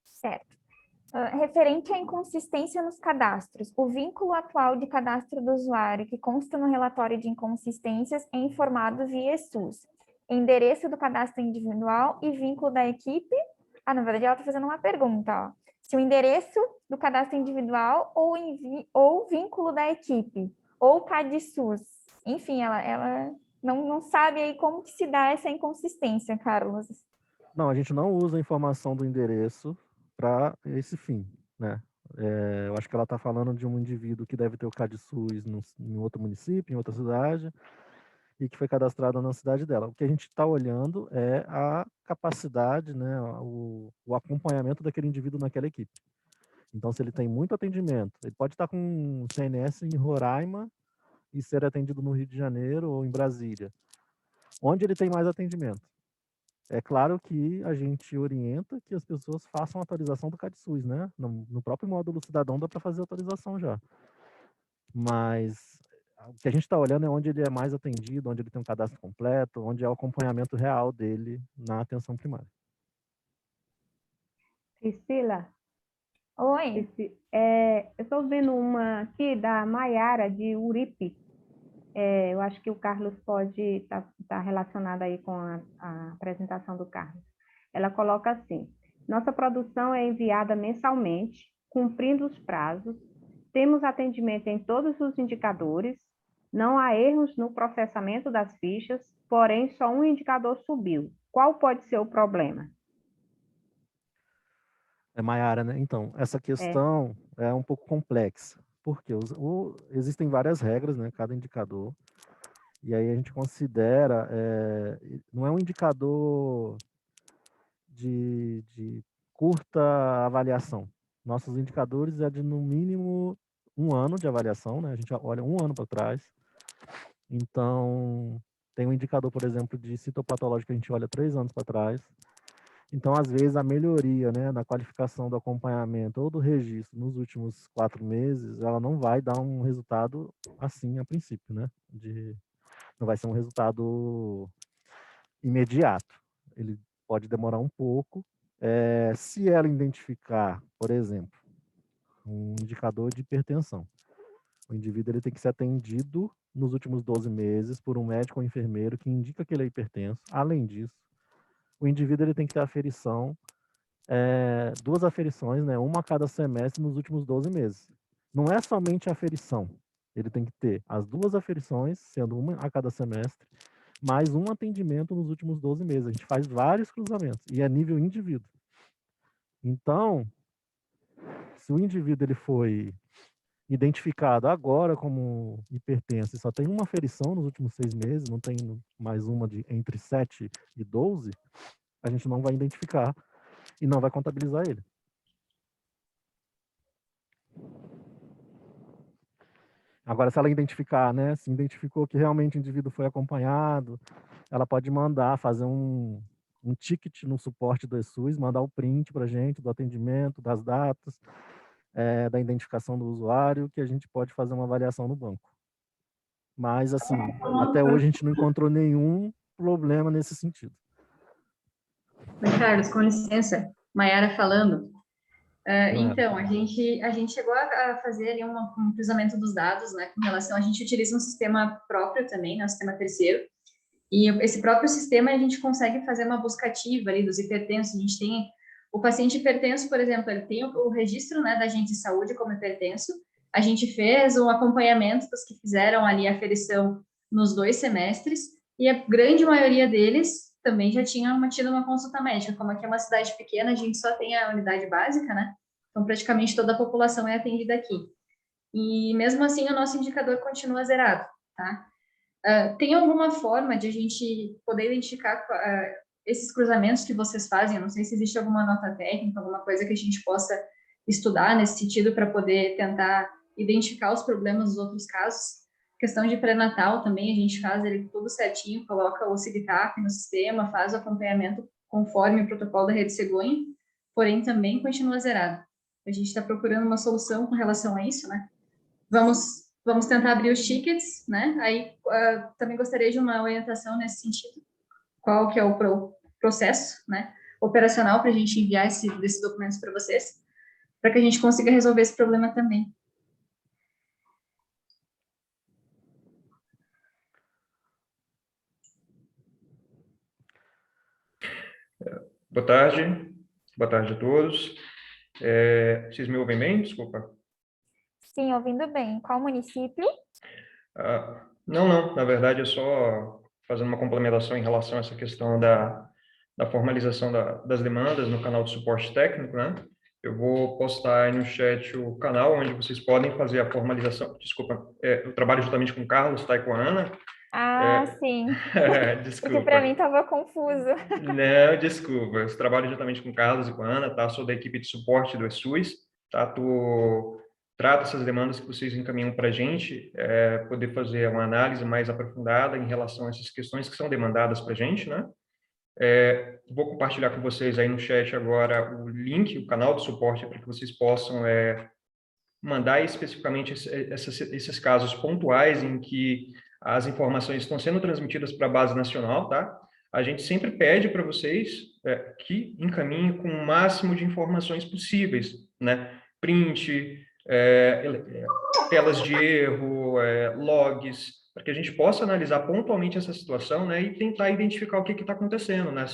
Certo. Referente à inconsistência nos cadastros, o vínculo atual de cadastro do usuário que consta no relatório de inconsistências é informado via ESUS. Endereço do cadastro individual e vínculo da equipe. Na verdade, ela está fazendo uma pergunta, ó. Se o endereço do cadastro individual ou vínculo da equipe, ou CadSUS. Enfim, ela não sabe aí como que se dá essa inconsistência, Carlos. Não, a gente não usa a informação do endereço para esse fim, né? Eu acho que ela está falando de um indivíduo que deve ter o CadSUS em outro município, em outra cidade, e que foi cadastrado na cidade dela. O que a gente está olhando é a capacidade, né, o acompanhamento daquele indivíduo naquela equipe. Então, se ele tem muito atendimento, ele pode estar com um CNS em Roraima e ser atendido no Rio de Janeiro ou em Brasília. Onde ele tem mais atendimento? É claro que a gente orienta que as pessoas façam a atualização do CadSUS, né? No próprio módulo cidadão dá para fazer a atualização já. Mas o que a gente está olhando é onde ele é mais atendido, onde ele tem um cadastro completo, onde é o acompanhamento real dele na atenção primária. Priscila? Oi. Eu estou vendo uma aqui da Maiara, de Uripe. Eu acho que o Carlos pode estar relacionado aí com a apresentação do Carlos. Ela coloca assim: nossa produção é enviada mensalmente, cumprindo os prazos, temos atendimento em todos os indicadores, não há erros no processamento das fichas, porém só um indicador subiu. Qual pode ser o problema? Maiara, né? Então, essa questão é um pouco complexa, porque existem várias regras, né? Cada indicador, e aí a gente considera, não é um indicador de curta avaliação. Nossos indicadores é de, no mínimo, 1 ano de avaliação, né? A gente olha 1 ano para trás. Então, tem um indicador, por exemplo, de citopatológico que a gente olha 3 anos para trás. Então, às vezes, a melhoria, né, na qualificação do acompanhamento ou do registro nos últimos 4 meses, ela não vai dar um resultado assim a princípio, né? Não vai ser um resultado imediato. Ele pode demorar um pouco. Se ela identificar, por exemplo, um indicador de hipertensão, o indivíduo ele tem que ser atendido nos últimos 12 meses por um médico ou enfermeiro que indica que ele é hipertenso. Além disso, o indivíduo ele tem que ter aferição, 2 aferições, né, uma a cada semestre nos últimos 12 meses. Não é somente a aferição, ele tem que ter as 2 aferições, sendo uma a cada semestre, mais um atendimento nos últimos 12 meses. A gente faz vários cruzamentos e é nível indivíduo. Então, se o indivíduo ele foi identificado agora como hipertenso e só tem uma aferição nos últimos 6 meses, não tem mais uma de entre 7 e 12, a gente não vai identificar e não vai contabilizar ele. Agora, se ela identificar, né, se identificou que realmente o indivíduo foi acompanhado, ela pode mandar fazer um ticket no suporte do ESUS, mandar o print para a gente do atendimento, das datas, da identificação do usuário, que a gente pode fazer uma avaliação no banco. Mas, assim, até hoje a gente não encontrou nenhum problema nesse sentido. Carlos, com licença, Maiara falando. Então, a gente chegou a fazer ali um cruzamento dos dados, né, com relação, a gente utiliza um sistema próprio também, né, um sistema terceiro, e esse próprio sistema a gente consegue fazer uma busca ativa ali dos hipertensos. A gente tem o paciente hipertenso, por exemplo, ele tem o registro, né, da agente de saúde como hipertenso, a gente fez um acompanhamento dos que fizeram ali a aferição nos 2 semestres, e a grande maioria deles também já tinham tido uma consulta médica. Como aqui é uma cidade pequena, a gente só tem a unidade básica, né? Então, praticamente toda a população é atendida aqui. E, mesmo assim, o nosso indicador continua zerado, tá? Tem alguma forma de a gente poder identificar esses cruzamentos que vocês fazem? Eu não sei se existe alguma nota técnica, alguma coisa que a gente possa estudar nesse sentido para poder tentar identificar os problemas dos outros casos. Questão de pré-natal também, a gente faz ele tudo certinho, coloca o CIVITAP no sistema, faz o acompanhamento conforme o protocolo da Rede Cegonha, porém também continua zerado. A gente está procurando uma solução com relação a isso, né? Vamos tentar abrir os tickets, né? Aí também gostaria de uma orientação nesse sentido. Qual que é o processo, né, operacional para a gente enviar esses documentos para vocês, para que a gente consiga resolver esse problema também. Boa tarde a todos. Vocês me ouvem bem? Desculpa. Sim, ouvindo bem. Qual município? Não, na verdade é só fazendo uma complementação em relação a essa questão da formalização das demandas no canal de suporte técnico, né? Eu vou postar aí no chat o canal onde vocês podem fazer a formalização. Desculpa, eu trabalho juntamente com o Carlos, tá, e com a Ana. Sim. Desculpa. Porque para mim estava confuso. Não, desculpa. Eu trabalho juntamente com o Carlos e com a Ana, tá? Sou da equipe de suporte do ESUS, tá? Trato essas demandas que vocês encaminham para a gente, poder fazer uma análise mais aprofundada em relação a essas questões que são demandadas para a gente, né? Vou compartilhar com vocês aí no chat agora o link, o canal de suporte, para que vocês possam mandar especificamente esses casos pontuais em que as informações estão sendo transmitidas para a base nacional, tá? A gente sempre pede para vocês que encaminhem com o máximo de informações possíveis, né? Print, telas de erro, logs, para que a gente possa analisar pontualmente essa situação, né, e tentar identificar o que está acontecendo, né?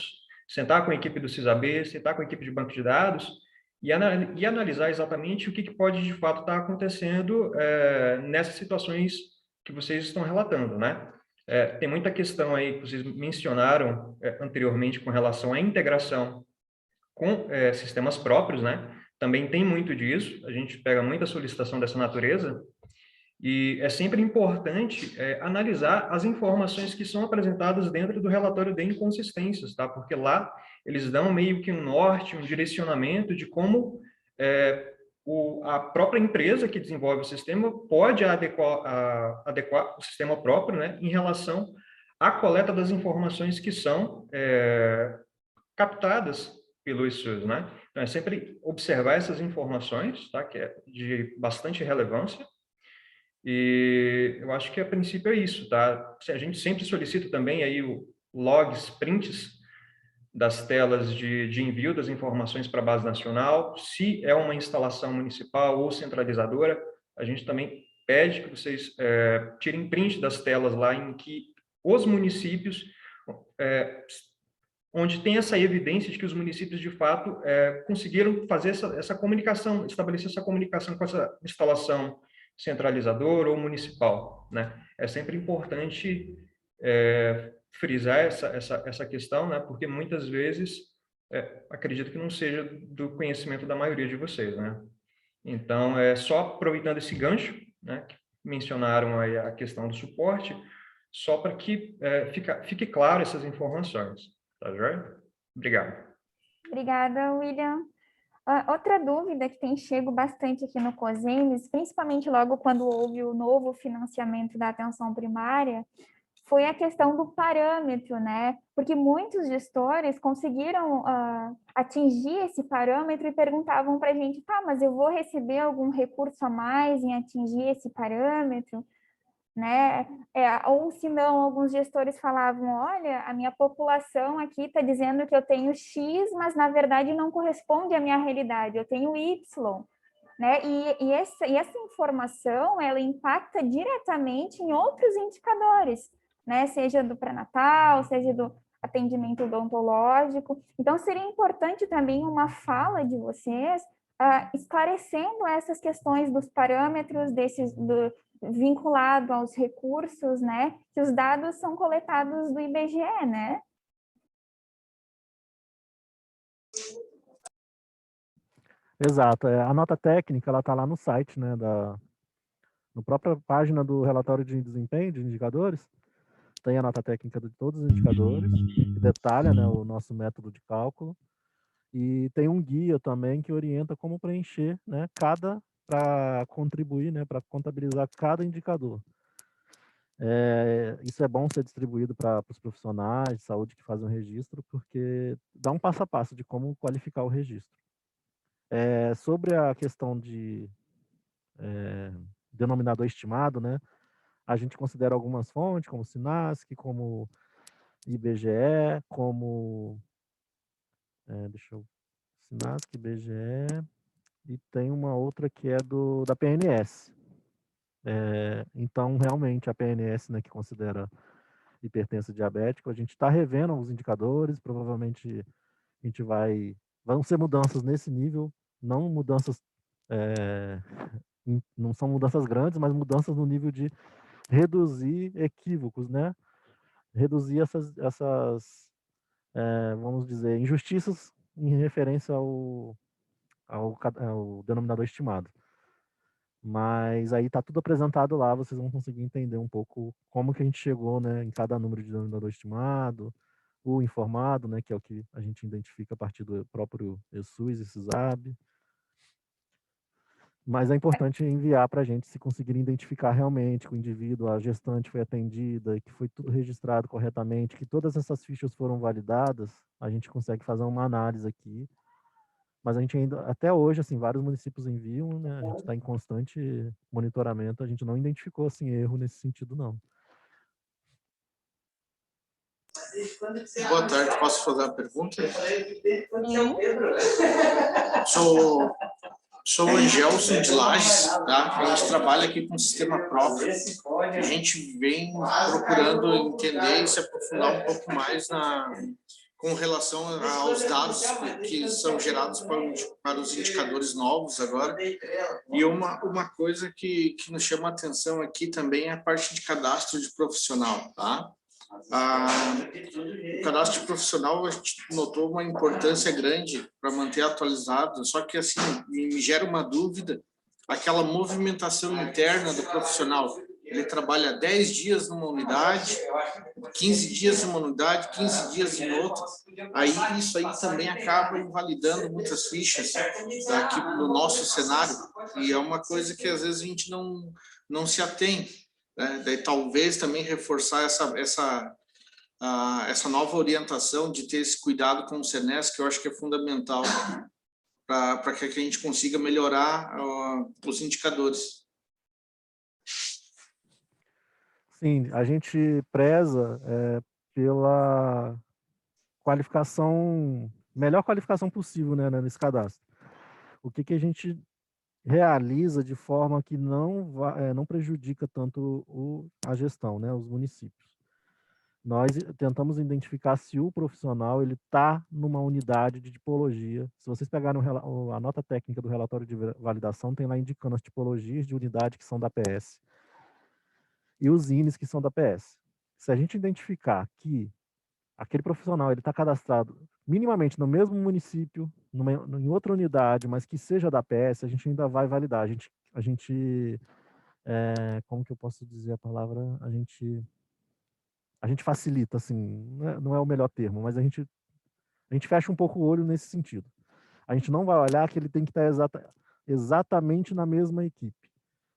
Sentar com a equipe do CISAB, sentar com a equipe de banco de dados e analisar exatamente o que pode, de fato, estar acontecendo nessas situações que vocês estão relatando, né? Tem muita questão aí que vocês mencionaram anteriormente com relação à integração com sistemas próprios, né? Também tem muito disso, a gente pega muita solicitação dessa natureza, e é sempre importante analisar as informações que são apresentadas dentro do relatório de inconsistências, tá? Porque lá eles dão meio que um norte, um direcionamento de como a própria empresa que desenvolve o sistema pode adequar o sistema próprio, né, em relação à coleta das informações que são captadas pelo ESUS, né? Então, é sempre observar essas informações, tá? Que é de bastante relevância. E eu acho que a princípio é isso, tá? A gente sempre solicita também aí o logs, prints das telas de envio das informações para a base nacional. Se é uma instalação municipal ou centralizadora, a gente também pede que vocês tirem print das telas lá em que os municípios onde tem essa evidência de que os municípios, de fato, conseguiram fazer essa comunicação, estabelecer essa comunicação com essa instalação centralizadora ou municipal, né? É sempre importante frisar essa questão, né? Porque muitas vezes, acredito que não seja do conhecimento da maioria de vocês, né? Então, só aproveitando esse gancho, né, que mencionaram aí a questão do suporte, só para que fique claro essas informações. Tá joia? Obrigado. Obrigada, William. Outra dúvida que tem chego bastante aqui no COSENES, principalmente logo quando houve o novo financiamento da atenção primária, foi a questão do parâmetro, né? Porque muitos gestores conseguiram atingir esse parâmetro e perguntavam para a gente, tá, mas eu vou receber algum recurso a mais em atingir esse parâmetro? Né? Ou se não, alguns gestores falavam, olha, a minha população aqui está dizendo que eu tenho X, mas na verdade não corresponde à minha realidade, eu tenho Y, né? E essa informação, ela impacta diretamente em outros indicadores, né? Seja do pré-natal, seja do atendimento odontológico. Então, seria importante também uma fala de vocês esclarecendo essas questões dos parâmetros vinculado aos recursos, né? Que os dados são coletados do IBGE, né? Exato. A nota técnica, ela está lá no site, né, na própria página do relatório de desempenho de indicadores, tem a nota técnica de todos os indicadores, que detalha, né, o nosso método de cálculo, e tem um guia também que orienta como preencher, né, para contribuir, né, para contabilizar cada indicador. Isso é bom ser distribuído para os profissionais de saúde que fazem o registro, porque dá um passo a passo de como qualificar o registro. Sobre a questão de denominador estimado, né, a gente considera algumas fontes, como o SINASC, como IBGE, como SINASC, IBGE, e tem uma outra que é da PNS. Então, realmente, a PNS, né, que considera hipertenso diabético, a gente está revendo os indicadores, provavelmente a gente vão ser mudanças nesse nível, não mudanças, não são mudanças grandes, mas mudanças no nível de reduzir equívocos, né? Reduzir essas vamos dizer, injustiças em referência ao denominador estimado. Mas aí está tudo apresentado lá, vocês vão conseguir entender um pouco como que a gente chegou, né, em cada número de denominador estimado, o informado, né, que é o que a gente identifica a partir do próprio ESUS e CISAB. Mas é importante enviar para a gente se conseguirem identificar realmente que o indivíduo, a gestante foi atendida, que foi tudo registrado corretamente, que todas essas fichas foram validadas, a gente consegue fazer uma análise aqui. Mas a gente ainda, até hoje, assim, vários municípios enviam, né? A gente está em constante monitoramento, a gente não identificou, assim, erro nesse sentido, não. Boa tarde, posso fazer uma pergunta? Sou o Angelson de Lages, tá? A gente trabalha aqui com um sistema próprio. A gente vem procurando entender e se aprofundar um pouco mais com relação aos dados que são gerados para os indicadores novos agora. E uma coisa que nos chama a atenção aqui também é a parte de cadastro de profissional, tá? O cadastro de profissional, a gente notou uma importância grande para manter atualizado, só que assim, me gera uma dúvida, aquela movimentação interna do profissional. Ele trabalha 10 dias numa unidade, 15 dias em uma unidade, 15 dias em outra. Aí isso aí também acaba invalidando muitas fichas aqui no nosso cenário. E é uma coisa que às vezes a gente não se atém, né? Daí talvez também reforçar essa nova orientação de ter esse cuidado com o SENES, que eu acho que é fundamental para que a gente consiga melhorar os indicadores. Sim, a gente preza pela qualificação, melhor qualificação possível, né, nesse cadastro. O que a gente realiza de forma que não prejudica tanto a gestão, né, os municípios. Nós tentamos identificar se o profissional ele está numa unidade de tipologia. Se vocês pegarem a nota técnica do relatório de validação, tem lá indicando as tipologias de unidade que são da PS e os INES que são da PS. Se a gente identificar que aquele profissional ele está cadastrado minimamente no mesmo município, em outra unidade, mas que seja da PS, a gente ainda vai validar. A gente como que eu posso dizer a palavra? A gente facilita, assim, não é o melhor termo, mas a gente fecha um pouco o olho nesse sentido. A gente não vai olhar que ele tem que estar exatamente na mesma equipe.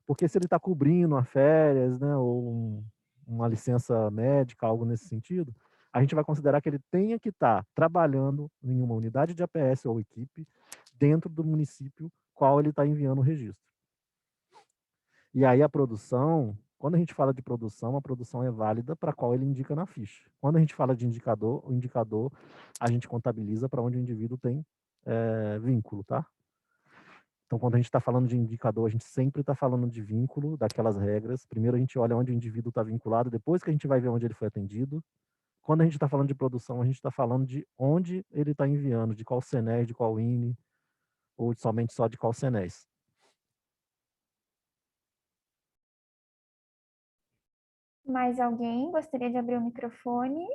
Porque se ele está cobrindo a férias, né, ou uma licença médica, algo nesse sentido, a gente vai considerar que ele tenha que estar trabalhando em uma unidade de APS ou equipe dentro do município qual ele está enviando o registro. E aí a produção, quando a gente fala de produção, a produção é válida para qual ele indica na ficha. Quando a gente fala de indicador, o indicador a gente contabiliza para onde o indivíduo tem vínculo, tá? Então, quando a gente está falando de indicador, a gente sempre está falando de vínculo, daquelas regras. Primeiro a gente olha onde o indivíduo está vinculado, depois que a gente vai ver onde ele foi atendido. Quando a gente está falando de produção, a gente está falando de onde ele está enviando, de qual SENES, de qual INE, ou somente só de qual SENES. Mais alguém gostaria de abrir o microfone?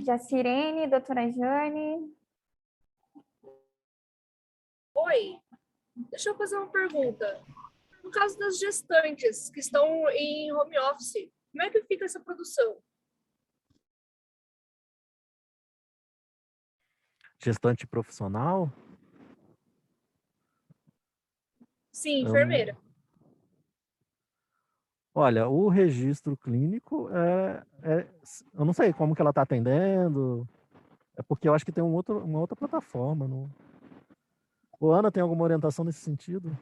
Jacirene, doutora Jane. Oi, deixa eu fazer uma pergunta. No caso das gestantes que estão em home office, como é que fica essa produção? Gestante profissional? Sim, Eu não- enfermeira. Olha, o registro clínico eu não sei como que ela está atendendo. É porque eu acho que tem uma outra plataforma. O Ana tem alguma orientação nesse sentido?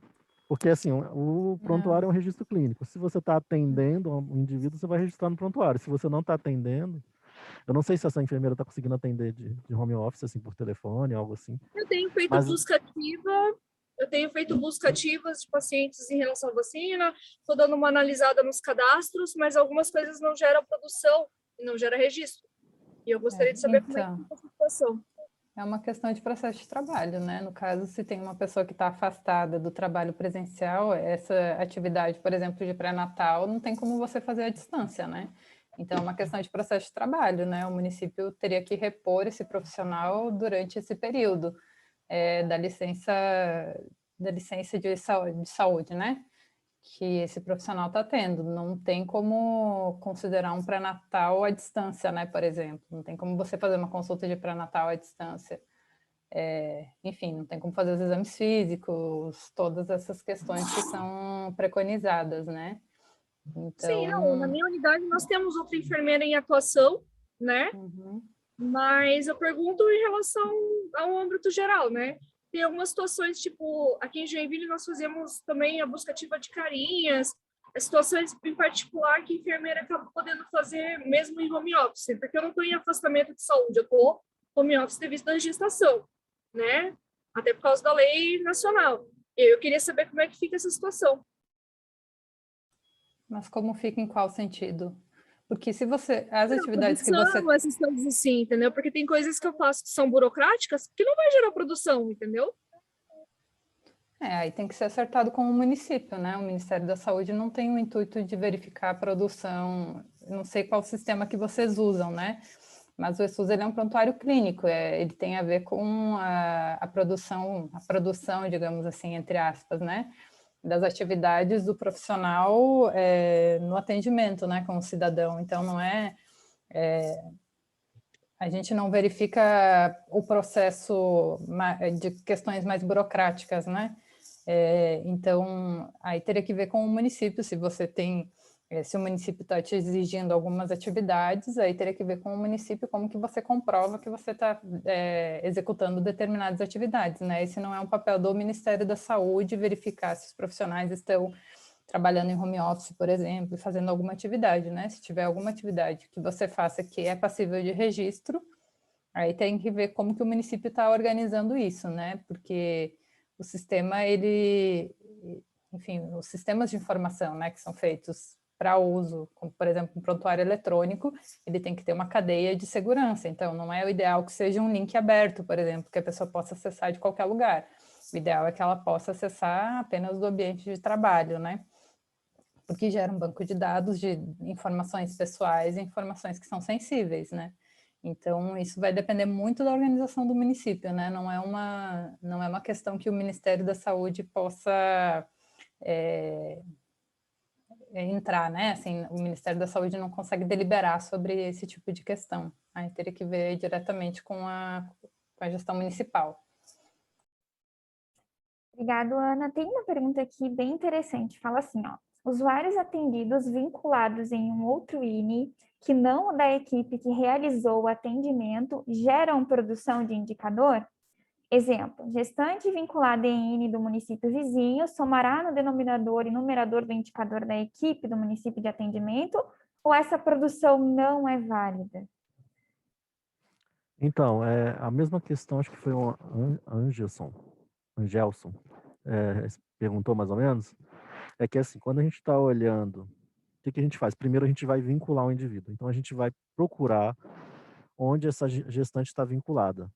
Porque assim, o prontuário é um registro clínico. Se você está atendendo um indivíduo, você vai registrar no prontuário. Se você não está atendendo, eu não sei se essa enfermeira está conseguindo atender de home office, assim, por telefone, algo assim. Eu tenho feito Mas busca ativa, eu tenho feito busca ativas de pacientes em relação à vacina, estou dando uma analisada nos cadastros, mas algumas coisas não geram produção e não geram registro. E eu gostaria de saber como é que fica essa situação. É uma questão de processo de trabalho, né? No caso, se tem uma pessoa que está afastada do trabalho presencial, essa atividade, por exemplo, de pré-natal, não tem como você fazer à distância, né? Então, é uma questão de processo de trabalho, né? O município teria que repor esse profissional durante esse período da licença de saúde, né? Que esse profissional está tendo. Não tem como considerar um pré-natal à distância, né, por exemplo. Não tem como você fazer uma consulta de pré-natal à distância. Enfim, não tem como fazer os exames físicos, todas essas questões que são preconizadas, né? Então... Sim, não, na minha unidade nós temos outra enfermeira em atuação, né? Mas eu pergunto em relação ao âmbito geral, né? Tem algumas situações, tipo, aqui em Joinville nós fazemos também a busca ativa de carinhas, situações em particular que a enfermeira acaba podendo fazer mesmo em home office, porque eu não estou em afastamento de saúde, eu estou home office devido à gestação, né? Até por causa da lei nacional. Eu queria saber como é que fica essa situação. Mas como fica em qual sentido? Porque se você... As atividades que você... Essas coisas assim, entendeu? Porque tem coisas que eu faço que são burocráticas que não vai gerar produção, entendeu? Aí tem que ser acertado com o município, né? O Ministério da Saúde não tem o intuito de verificar a produção, não sei qual sistema que vocês usam, né? Mas o ESUS, ele é um prontuário clínico, ele tem a ver com a produção, digamos assim, entre aspas, né? Das atividades do profissional no atendimento, né, com o cidadão. Então, não a gente não verifica o processo de questões mais burocráticas, né? Então, aí teria que ver com o município, se você tem, se o município está te exigindo algumas atividades, aí teria que ver com o município como que você comprova que você está executando determinadas atividades, né? Esse não é um papel do Ministério da Saúde verificar se os profissionais estão trabalhando em home office, por exemplo, e fazendo alguma atividade, né? Se tiver alguma atividade que você faça que é passível de registro, aí tem que ver como que o município está organizando isso, né? Porque o sistema, enfim, os sistemas de informação, né, que são feitos para uso, como, por exemplo, um prontuário eletrônico, ele tem que ter uma cadeia de segurança. Então, não é o ideal que seja um link aberto, por exemplo, que a pessoa possa acessar de qualquer lugar. O ideal é que ela possa acessar apenas do ambiente de trabalho, né? Porque gera um banco de dados de informações pessoais e informações que são sensíveis, né? Então, isso vai depender muito da organização do município, né? Não é uma questão que o Ministério da Saúde possa entrar, né? Assim, o Ministério da Saúde não consegue deliberar sobre esse tipo de questão. Aí teria que ver diretamente com a gestão municipal. Obrigada, Ana. Tem uma pergunta aqui bem interessante. Fala assim, ó. Usuários atendidos vinculados em um outro INE, que não o da equipe que realizou o atendimento, geram produção de indicador? Exemplo, gestante vinculada em INE do município vizinho somará no denominador e numerador do indicador da equipe do município de atendimento, ou essa produção não é válida? Então, a mesma questão, acho que foi o Angelson, perguntou mais ou menos, é que assim, quando a gente está olhando, o que a gente faz? Primeiro a gente vai vincular o indivíduo, então a gente vai procurar onde essa gestante está vinculada.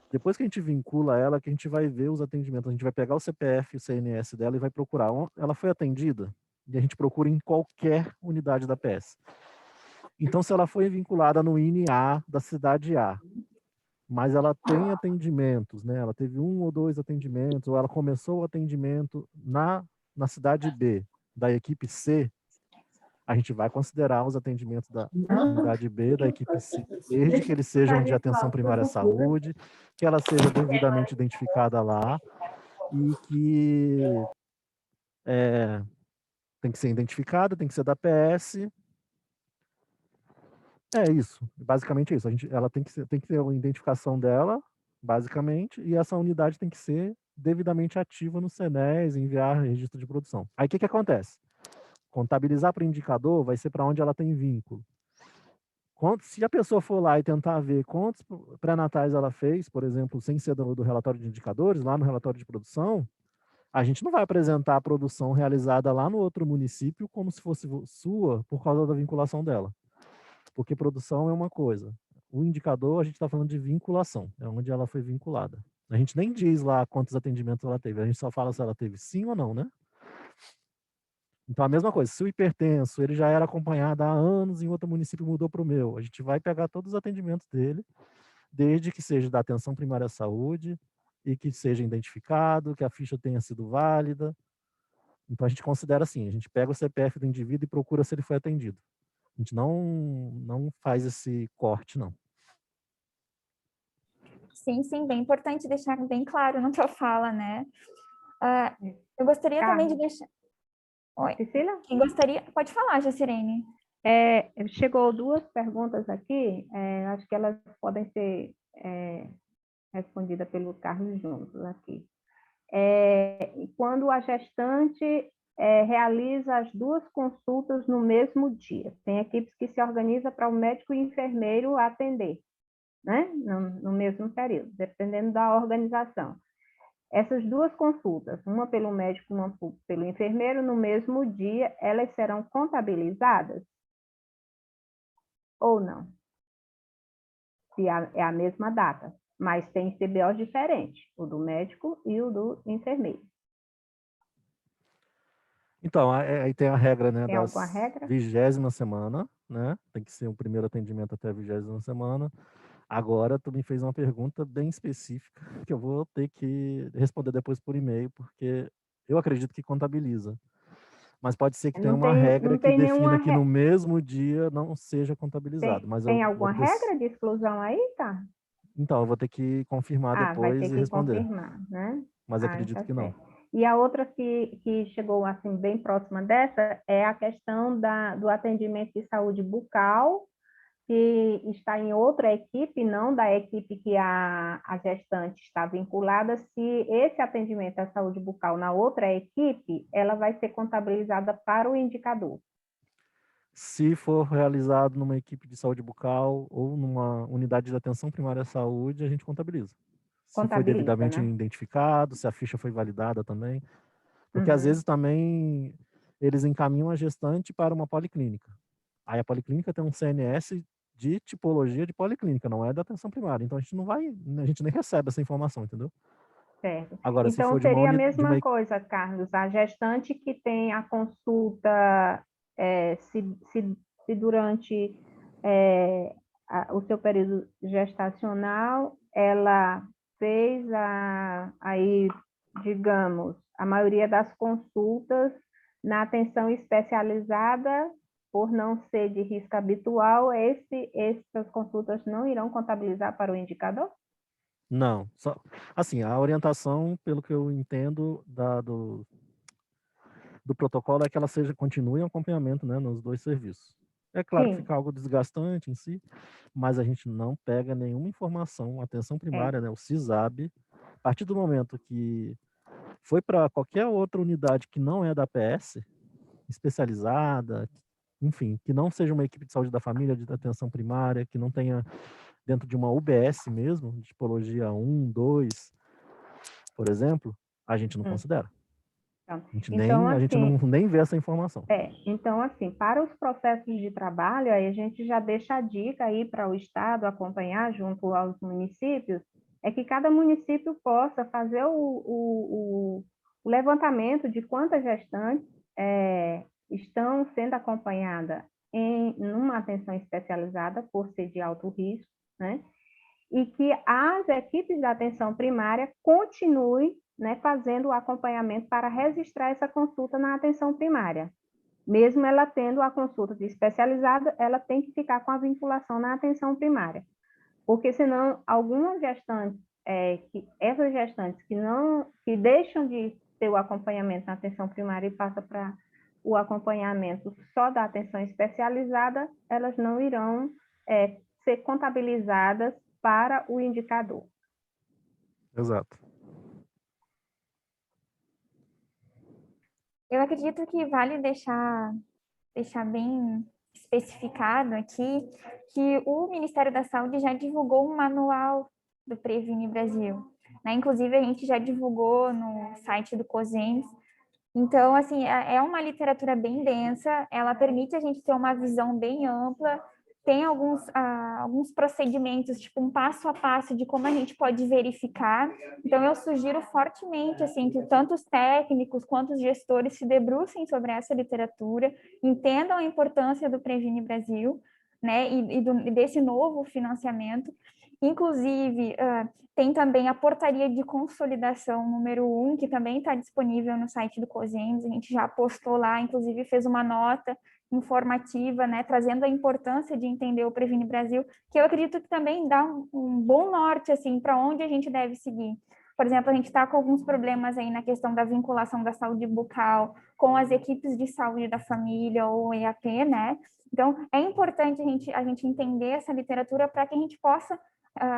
Depois que a gente vincula ela, que a gente vai ver os atendimentos, a gente vai pegar o CPF e o CNS dela e vai procurar. Ela foi atendida? E a gente procura em qualquer unidade da PS. Então, se ela foi vinculada no INE A, da cidade A, mas ela tem atendimentos, né? Ela teve 1 ou 2 atendimentos, ou ela começou o atendimento na cidade B, da equipe C, a gente vai considerar os atendimentos da unidade B, da equipe C, desde que eles sejam de atenção primária à saúde, que ela seja devidamente identificada lá e que tem que ser identificada, tem que ser da PS. É isso, basicamente é isso. Ela tem que ter uma identificação dela, basicamente, e essa unidade tem que ser devidamente ativa no CNES, enviar registro de produção. Aí o que acontece? Contabilizar para indicador vai ser para onde ela tem vínculo. Se a pessoa for lá e tentar ver quantos pré-natais ela fez, por exemplo, sem ser do relatório de indicadores, lá no relatório de produção, a gente não vai apresentar a produção realizada lá no outro município como se fosse sua por causa da vinculação dela. Porque produção é uma coisa. O indicador, a gente está falando de vinculação, é onde ela foi vinculada. A gente nem diz lá quantos atendimentos ela teve, a gente só fala se ela teve sim ou não, né? Então, a mesma coisa, se o hipertenso, ele já era acompanhado há anos em outro município, mudou para o meu, a gente vai pegar todos os atendimentos dele, desde que seja da atenção primária à saúde e que seja identificado, que a ficha tenha sido válida. Então, a gente considera assim, a gente pega o CPF do indivíduo e procura se ele foi atendido. A gente não faz esse corte, não. Sim, sim, bem importante deixar bem claro na tua fala, né? Eu gostaria também de deixar... Oi. Cecília? Quem gostaria? Pode falar, Jacirene. Chegou 2 perguntas aqui, acho que elas podem ser respondidas pelo Carlos juntos aqui. Quando a gestante realiza as 2 consultas no mesmo dia, tem equipes que se organizam para o médico e enfermeiro atender, né? No mesmo período, dependendo da organização. Essas 2 consultas, uma pelo médico e uma pelo enfermeiro, no mesmo dia, elas serão contabilizadas? Ou não? Se é a mesma data, mas tem CBOs diferentes, o do médico e o do enfermeiro. Então, aí tem a regra, né? Tem alguma regra? 20ª semana, né? Tem que ser o primeiro atendimento até a 20ª semana. Agora, tu me fez uma pergunta bem específica, que eu vou ter que responder depois por e-mail, porque eu acredito que contabiliza. Mas pode ser que tenha uma regra que defina que no mesmo dia não seja contabilizado. Tem alguma regra de exclusão aí, tá? Então, eu vou ter que confirmar depois vai ter e que responder. confirmar, né? Mas acredito tá que não. certo. E a outra que chegou assim bem próxima dessa é a questão do atendimento de saúde bucal, que está em outra equipe, não da equipe que a gestante está vinculada. Se esse atendimento à saúde bucal na outra equipe, ela vai ser contabilizada para o indicador. Se for realizado numa equipe de saúde bucal ou numa unidade de atenção primária à saúde, a gente contabiliza. Se foi devidamente identificado, se a ficha foi validada também. Porque às vezes também eles encaminham a gestante para uma policlínica. Aí a policlínica tem um CNS de tipologia de policlínica, não é da atenção primária. Então a gente nem recebe essa informação, entendeu? Certo. Agora, então, se for seria a mesma coisa, Carlos, a gestante que tem a consulta, se durante o seu período gestacional, ela fez aí, digamos, a maioria das consultas na atenção especializada, por não ser de risco habitual, essas consultas não irão contabilizar para o indicador? Não, só assim, a orientação, pelo que eu entendo do protocolo, é que ela continue em acompanhamento, né, nos 2 serviços. É claro que fica algo desgastante em si, mas a gente não pega nenhuma informação, atenção primária, né, o CISAB, a partir do momento que foi para qualquer outra unidade que não é da PS, especializada, enfim, que não seja uma equipe de saúde da família, de atenção primária, que não tenha dentro de uma UBS mesmo, de tipologia 1, 2, por exemplo, a gente não considera. A gente nem vê essa informação. Então, assim, para os processos de trabalho, aí a gente já deixa a dica aí para o Estado acompanhar junto aos municípios, é que cada município possa fazer o levantamento de quantas gestantes estão sendo acompanhadas em uma atenção especializada por ser de alto risco, né? e que as equipes da atenção primária continuem, né, fazendo o acompanhamento para registrar essa consulta na atenção primária. Mesmo ela tendo a consulta de especializada, ela tem que ficar com a vinculação na atenção primária. Porque senão, algumas gestantes, essas gestantes que deixam de ter o acompanhamento na atenção primária e passam para o acompanhamento só da atenção especializada, elas não irão ser contabilizadas para o indicador. Exato. Eu acredito que vale deixar bem especificado aqui que o Ministério da Saúde já divulgou um manual do Previne Brasil, né? Inclusive, a gente já divulgou no site do COSENS. Então, assim, é uma literatura bem densa, ela permite a gente ter uma visão bem ampla, tem alguns procedimentos, tipo um passo a passo de como a gente pode verificar. Então, eu sugiro fortemente, assim, que tanto os técnicos quanto os gestores se debrucem sobre essa literatura, entendam a importância do Previne Brasil, né, e desse novo financiamento. Inclusive, tem também a portaria de consolidação número 1, que também está disponível no site do COSENS, a gente já postou lá, inclusive fez uma nota informativa, né, trazendo a importância de entender o Previne Brasil, que eu acredito que também dá um bom norte, assim, para onde a gente deve seguir. Por exemplo, a gente está com alguns problemas aí na questão da vinculação da saúde bucal com as equipes de saúde da família, ou EAP, né? Então, é importante a gente entender essa literatura para que a gente possa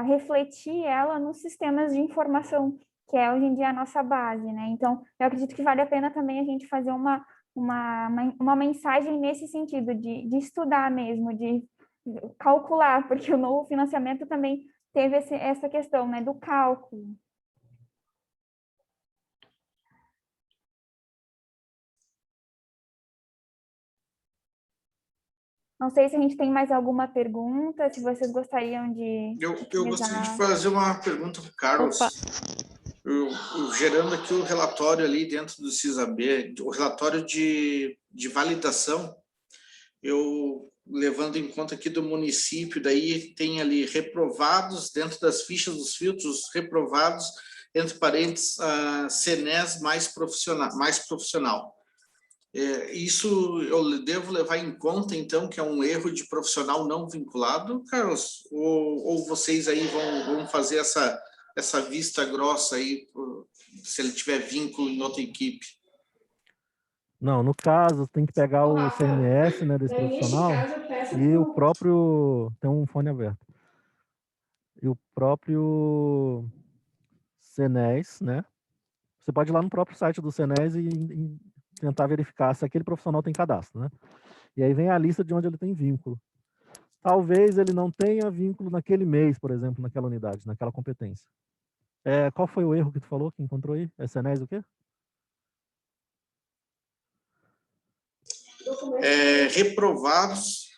refletir ela nos sistemas de informação, que é hoje em dia a nossa base, né? Então, eu acredito que vale a pena também a gente fazer uma mensagem nesse sentido, de estudar mesmo, de calcular, porque o novo financiamento também teve essa questão, né, do cálculo. Não sei se a gente tem mais alguma pergunta, se vocês gostariam de... Eu gostaria de fazer uma pergunta para o Carlos. Gerando aqui o relatório ali dentro do CISAB, o relatório de validação, eu levando em conta aqui do município, daí tem ali reprovados, dentro das fichas dos filtros, reprovados, entre parênteses, CNES mais profissional. Isso eu devo levar em conta, então, que é um erro de profissional não vinculado, Carlos? Ou vocês aí vão fazer essa vista grossa aí, se ele tiver vínculo em outra equipe? Não, no caso, tem que pegar o CMS, né, desse profissional, e o próprio... Tem um fone aberto. E o próprio CNES, né? Você pode ir lá no próprio site do CNES e tentar verificar se aquele profissional tem cadastro, né? E aí vem a lista de onde ele tem vínculo. Talvez ele não tenha vínculo naquele mês, por exemplo, naquela unidade, naquela competência. Qual foi o erro que tu falou, que encontrou aí? É CNES o quê? Reprovados,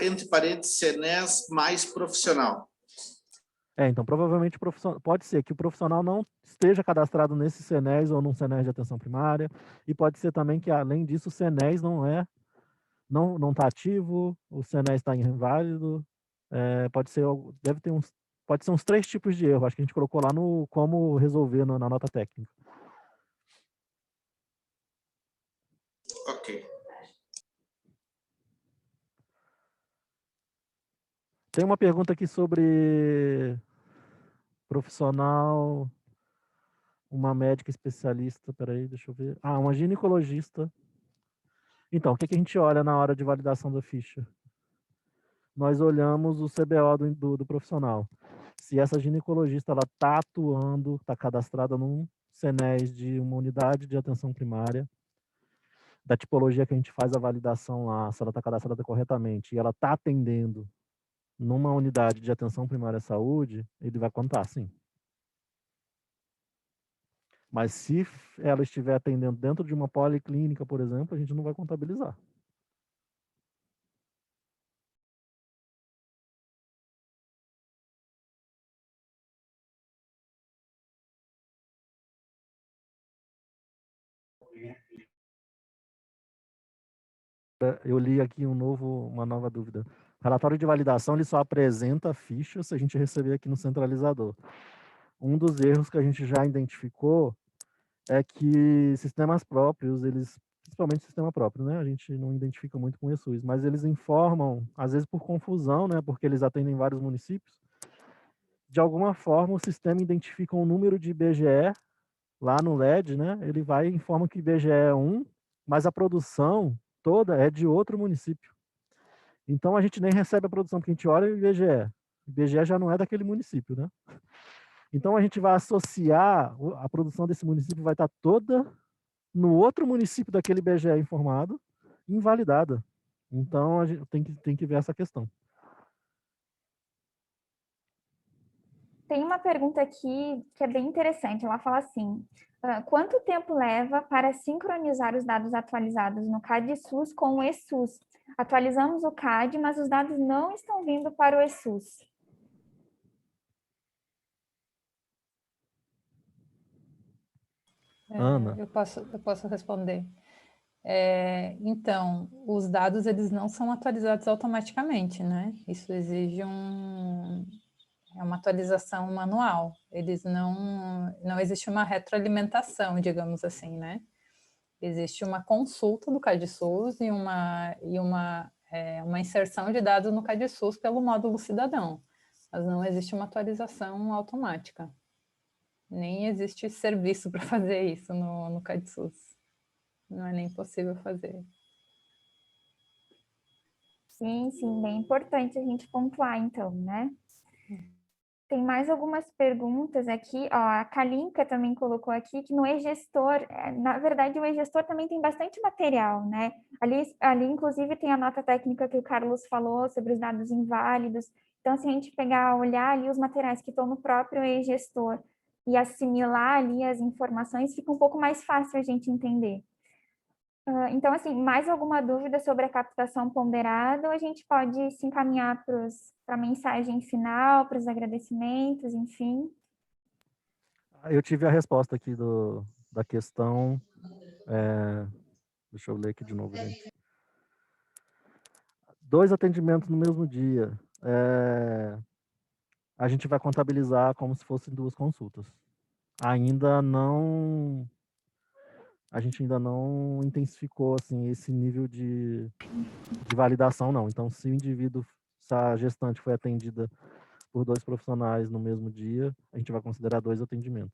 entre parênteses, CNES mais profissional. Então, provavelmente pode ser que o profissional não esteja cadastrado nesse CNES ou num CNES de atenção primária, e pode ser também que, além disso, o CNES não está ativo, o CNES está inválido, pode ser uns 3 tipos de erro, acho que a gente colocou lá no como resolver na nota técnica. Ok. Tem uma pergunta aqui sobre profissional, uma médica especialista, peraí, deixa eu ver. Uma ginecologista. Então, o que a gente olha na hora de validação da ficha? Nós olhamos o CBO do profissional. Se essa ginecologista está atuando, está cadastrada num CNES de uma unidade de atenção primária, da tipologia que a gente faz a validação lá, se ela está cadastrada corretamente, e ela está atendendo numa unidade de atenção primária à saúde, ele vai contar, sim. Mas se ela estiver atendendo dentro de uma policlínica, por exemplo, a gente não vai contabilizar. Eu li aqui uma nova dúvida. Relatório de validação, ele só apresenta a ficha se a gente receber aqui no centralizador. Um dos erros que a gente já identificou é que sistemas próprios, eles, principalmente sistema próprio, né? A gente não identifica muito com o ESUS, mas eles informam, às vezes por confusão, né? Porque eles atendem vários municípios. De alguma forma, o sistema identifica um número de IBGE lá no LED, né? Ele vai e informa que IBGE é um, mas a produção toda é de outro município. Então, a gente nem recebe a produção, porque a gente olha o IBGE. O IBGE já não é daquele município, né? Então, a gente vai associar, a produção desse município vai estar toda no outro município daquele IBGE informado, invalidada. Então, a gente tem que ver essa questão. Tem uma pergunta aqui que é bem interessante. Ela fala assim: quanto tempo leva para sincronizar os dados atualizados no CAD-SUS com o ESUS? Atualizamos o CAD, mas os dados não estão vindo para o ESUS. Ana. Eu posso responder. Então, os dados eles não são atualizados automaticamente, né? Isso exige uma atualização manual. Não existe uma retroalimentação, digamos assim, né? Existe uma consulta do CAD-SUS e uma inserção de dados no CAD-SUS pelo módulo cidadão, mas não existe uma atualização automática. Nem existe serviço para fazer isso no CAD-SUS. Não é nem possível fazer. Sim, bem importante a gente pontuar, então, né? Tem mais algumas perguntas aqui. Ó, a Kalinka também colocou aqui que no e-gestor, na verdade, o e-gestor também tem bastante material, né? Ali, inclusive, tem a nota técnica que o Carlos falou sobre os dados inválidos. Então, se a gente olhar ali os materiais que estão no próprio e-gestor e assimilar ali as informações, fica um pouco mais fácil a gente entender. Então, assim, mais alguma dúvida sobre a captação ponderada, ou a gente pode se encaminhar para a mensagem final, para os agradecimentos, enfim? Eu tive a resposta aqui da questão. Deixa eu ler aqui de novo, gente. 2 atendimentos no mesmo dia. A gente vai contabilizar como se fossem 2 consultas. A gente ainda não intensificou assim, esse nível de validação, não. Então, se a gestante foi atendida por 2 profissionais no mesmo dia, a gente vai considerar 2 atendimentos.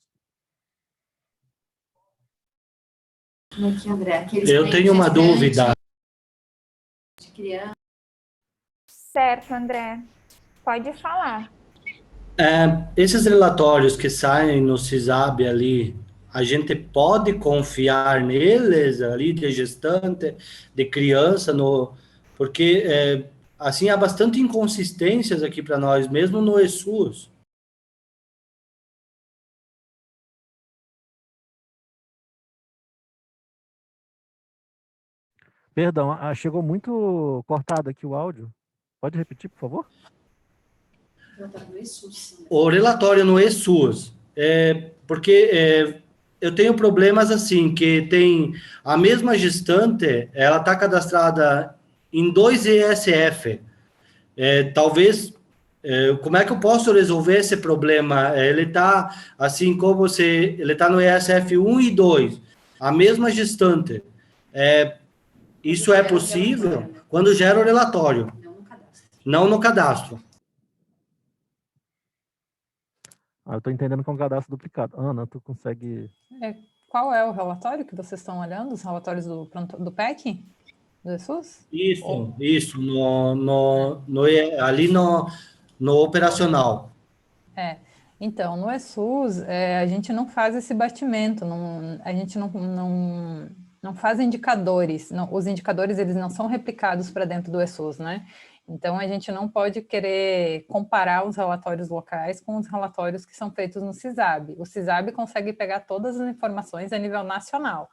Eu tenho uma dúvida. Certo, André. Pode falar. Esses relatórios que saem no CISAB ali, a gente pode confiar neles ali de gestante, de criança, porque assim há bastante inconsistências aqui para nós, mesmo no ESUS. Perdão, chegou muito cortado aqui o áudio. Pode repetir, por favor? O relatório no ESUS, porque eu tenho problemas assim, que tem a mesma gestante, ela está cadastrada em 2 ESF. Talvez, como é que eu posso resolver esse problema? Ele está, assim como ele está no ESF 1 e 2, a mesma gestante. Isso é possível quando gera o relatório, não no cadastro. Eu estou entendendo que é um cadastro duplicado. Ana, tu consegue... Qual é o relatório que vocês estão olhando? Os relatórios do PEC? Do ESUS? Isso, ali no operacional. Então, no ESUS, a gente não faz esse batimento, a gente não faz indicadores, os indicadores eles não são replicados para dentro do ESUS, né? Então, a gente não pode querer comparar os relatórios locais com os relatórios que são feitos no CISAB. O CISAB consegue pegar todas as informações a nível nacional.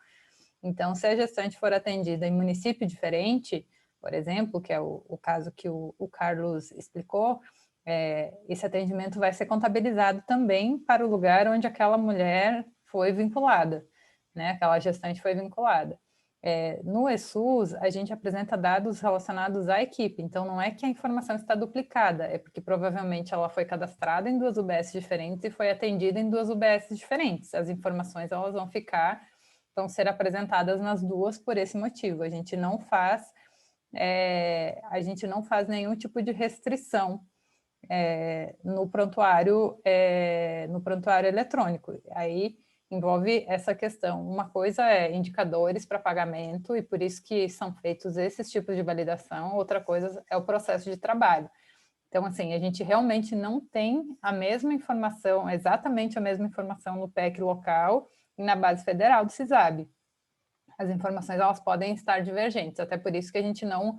Então, se a gestante for atendida em município diferente, por exemplo, que é o caso que o Carlos explicou, esse atendimento vai ser contabilizado também para o lugar onde aquela mulher foi vinculada, né? Aquela gestante foi vinculada. No ESUS, a gente apresenta dados relacionados à equipe, então não é que a informação está duplicada, é porque provavelmente ela foi cadastrada em 2 UBS diferentes e foi atendida em 2 UBS diferentes. As informações elas vão ser apresentadas nas duas por esse motivo. A gente não faz nenhum tipo de restrição no prontuário eletrônico. Aí envolve essa questão. Uma coisa é indicadores para pagamento, e por isso que são feitos esses tipos de validação. Outra coisa é o processo de trabalho. Então, assim, a gente realmente não tem a mesma informação, exatamente a mesma informação no PEC local e na base federal do CISAB. As informações, elas podem estar divergentes, até por isso que a gente não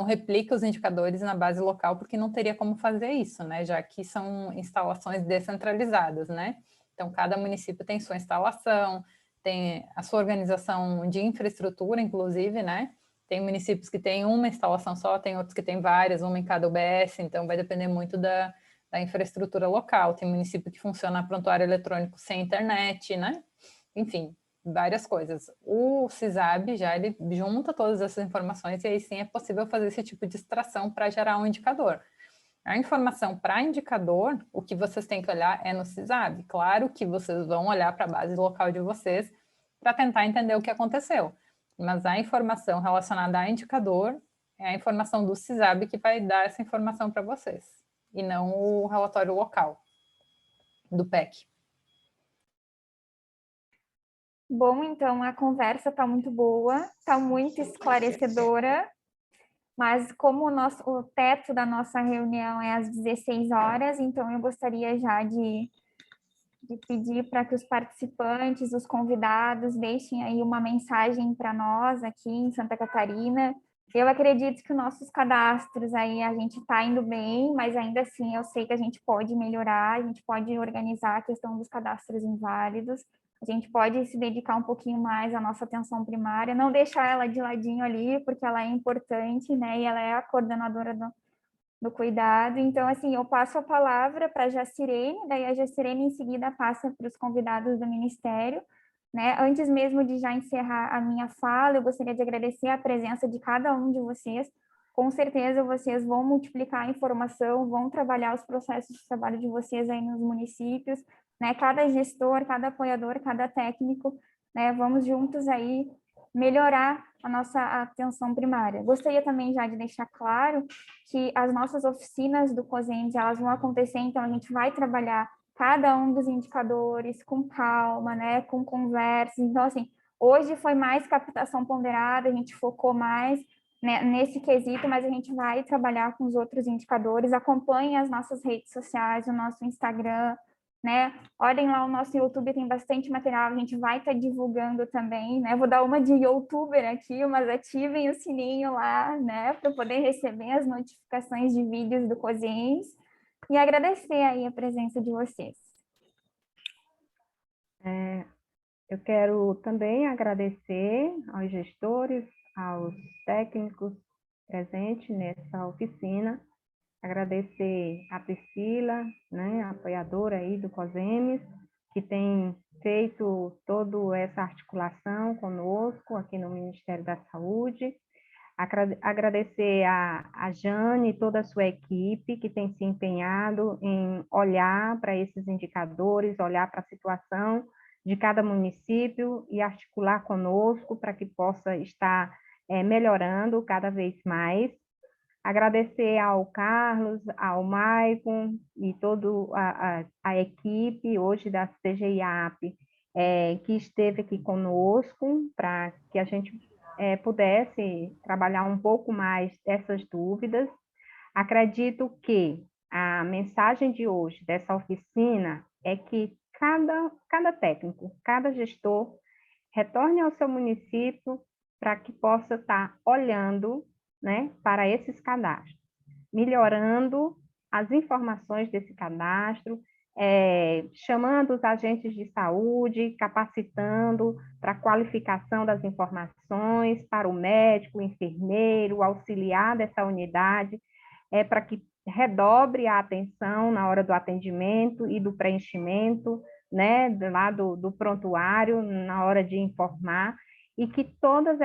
replica os indicadores na base local, porque não teria como fazer isso, né? Já que são instalações descentralizadas, né? Então, cada município tem sua instalação, tem a sua organização de infraestrutura, inclusive, né? Tem municípios que têm uma instalação só, tem outros que têm várias, uma em cada UBS, então vai depender muito da infraestrutura local. Tem município que funciona prontuário eletrônico sem internet, né? Enfim, várias coisas. O CISAB ele junta todas essas informações e aí sim é possível fazer esse tipo de extração para gerar um indicador. A informação para indicador, o que vocês têm que olhar é no CISAB. Claro que vocês vão olhar para a base local de vocês para tentar entender o que aconteceu. Mas a informação relacionada a indicador é a informação do CISAB que vai dar essa informação para vocês, e não o relatório local do PEC. Bom, então a conversa está muito boa, está muito esclarecedora. Mas como o teto da nossa reunião é às 16 horas, então eu gostaria já de pedir para que os participantes, os convidados, deixem aí uma mensagem para nós aqui em Santa Catarina. Eu acredito que os nossos cadastros aí a gente está indo bem, mas ainda assim eu sei que a gente pode melhorar, a gente pode organizar a questão dos cadastros inválidos. A gente pode se dedicar um pouquinho mais à nossa atenção primária, não deixar ela de ladinho ali, porque ela é importante, né? E ela é a coordenadora do cuidado. Então, assim, eu passo a palavra para a Jacirene, daí a Jacirene em seguida passa para os convidados do Ministério, né? Antes mesmo de já encerrar a minha fala, eu gostaria de agradecer a presença de cada um de vocês. Com certeza vocês vão multiplicar a informação, vão trabalhar os processos de trabalho de vocês aí nos municípios, né? Cada gestor, cada apoiador, cada técnico, né? Vamos juntos aí melhorar a nossa atenção primária. Gostaria também já de deixar claro que as nossas oficinas do COSENS, elas vão acontecer, então a gente vai trabalhar cada um dos indicadores com calma, né? Com conversas. Então, assim, hoje foi mais captação ponderada, a gente focou mais, né, nesse quesito, mas a gente vai trabalhar com os outros indicadores. Acompanhem as nossas redes sociais, o nosso Instagram, né? Olhem lá o nosso YouTube, tem bastante material, a gente vai estar divulgando também, né? Vou dar uma de youtuber aqui, mas ativem o sininho lá, né? Para poder receber as notificações de vídeos do COSENS e agradecer aí a presença de vocês. Eu quero também agradecer aos gestores, aos técnicos presentes nessa oficina, agradecer a Priscila, né, apoiadora aí do COSEMES, que tem feito toda essa articulação conosco aqui no Ministério da Saúde, agradecer a Jane e toda a sua equipe que tem se empenhado em olhar para esses indicadores, olhar para a situação de cada município e articular conosco para que possa estar melhorando cada vez mais. Agradecer ao Carlos, ao Maicon e toda a equipe hoje da CGIAP que esteve aqui conosco para que a gente pudesse trabalhar um pouco mais dessas dúvidas. Acredito que a mensagem de hoje dessa oficina é que cada técnico, cada gestor retorne ao seu município para que possa estar olhando, né, para esses cadastros, melhorando as informações desse cadastro, chamando os agentes de saúde, capacitando para a qualificação das informações, para o médico, o enfermeiro, o auxiliar dessa unidade, para que redobre a atenção na hora do atendimento e do preenchimento, né, lá do prontuário, na hora de informar, e que todas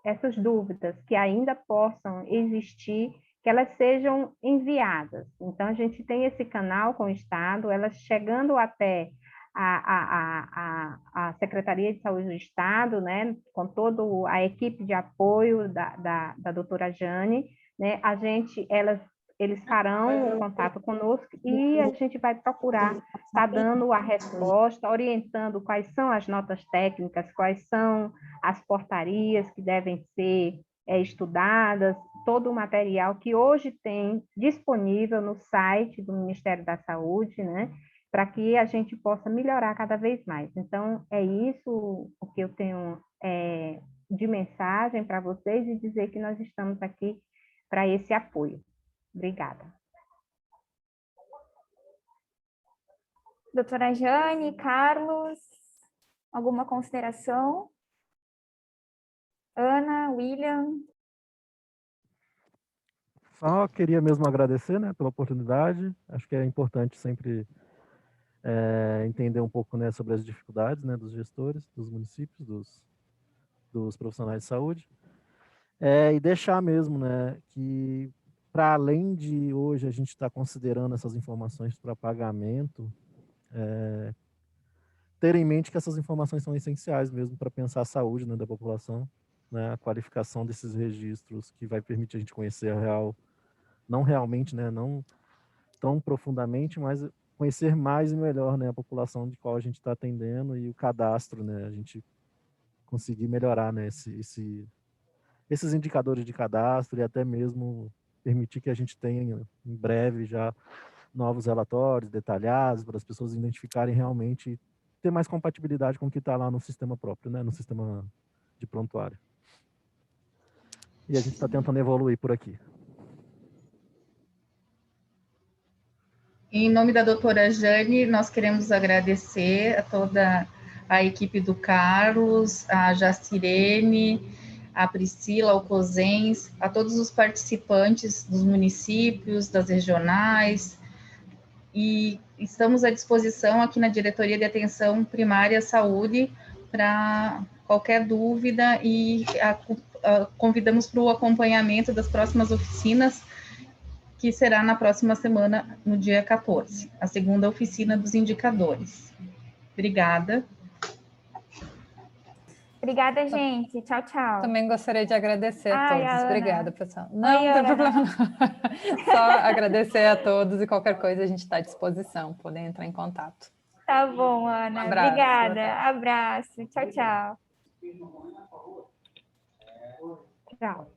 essas dúvidas que ainda possam existir, que elas sejam enviadas. Então, a gente tem esse canal com o Estado, elas chegando até a Secretaria de Saúde do Estado, né, com toda a equipe de apoio da doutora Jane, né, eles farão o contato conosco e a gente vai procurar estar dando a resposta, orientando quais são as notas técnicas, quais são as portarias que devem ser estudadas, todo o material que hoje tem disponível no site do Ministério da Saúde, né, para que a gente possa melhorar cada vez mais. Então, é isso o que eu tenho de mensagem para vocês e dizer que nós estamos aqui para esse apoio. Obrigada. Doutora Jane, Carlos, alguma consideração? Ana, William? Só queria mesmo agradecer, né, pela oportunidade. Acho que é importante sempre entender um pouco, né, sobre as dificuldades, né, dos gestores, dos municípios, dos profissionais de saúde, e deixar mesmo, né, que para além de hoje a gente estar considerando essas informações para pagamento, ter em mente que essas informações são essenciais mesmo para pensar a saúde, né, da população, né, a qualificação desses registros que vai permitir a gente conhecer a real, não realmente, né, não tão profundamente, mas conhecer mais e melhor, né, a população de qual a gente está atendendo e o cadastro, né, a gente conseguir melhorar, né, esses indicadores de cadastro e até mesmo permitir que a gente tenha em breve já novos relatórios detalhados para as pessoas identificarem realmente, ter mais compatibilidade com o que está lá no sistema próprio, né, no sistema de prontuário. E a gente está tentando evoluir por aqui. Em nome da doutora Jane, nós queremos agradecer a toda a equipe do Carlos, a Jacirene, a Priscila, ao COSENS, a todos os participantes dos municípios, das regionais, e estamos à disposição aqui na Diretoria de Atenção Primária à Saúde para qualquer dúvida e convidamos para o acompanhamento das próximas oficinas, que será na próxima semana, no dia 14, a segunda oficina dos indicadores. Obrigada. Obrigada, gente. Tchau, tchau. Também gostaria de agradecer a todos. Obrigada, pessoal. Não, Oi, não tem Ana. problema não. Só agradecer a todos e qualquer coisa a gente está à disposição, podem entrar em contato. Tá bom, Ana. Um abraço. Obrigada. Abraço. Tchau, tchau. Tchau.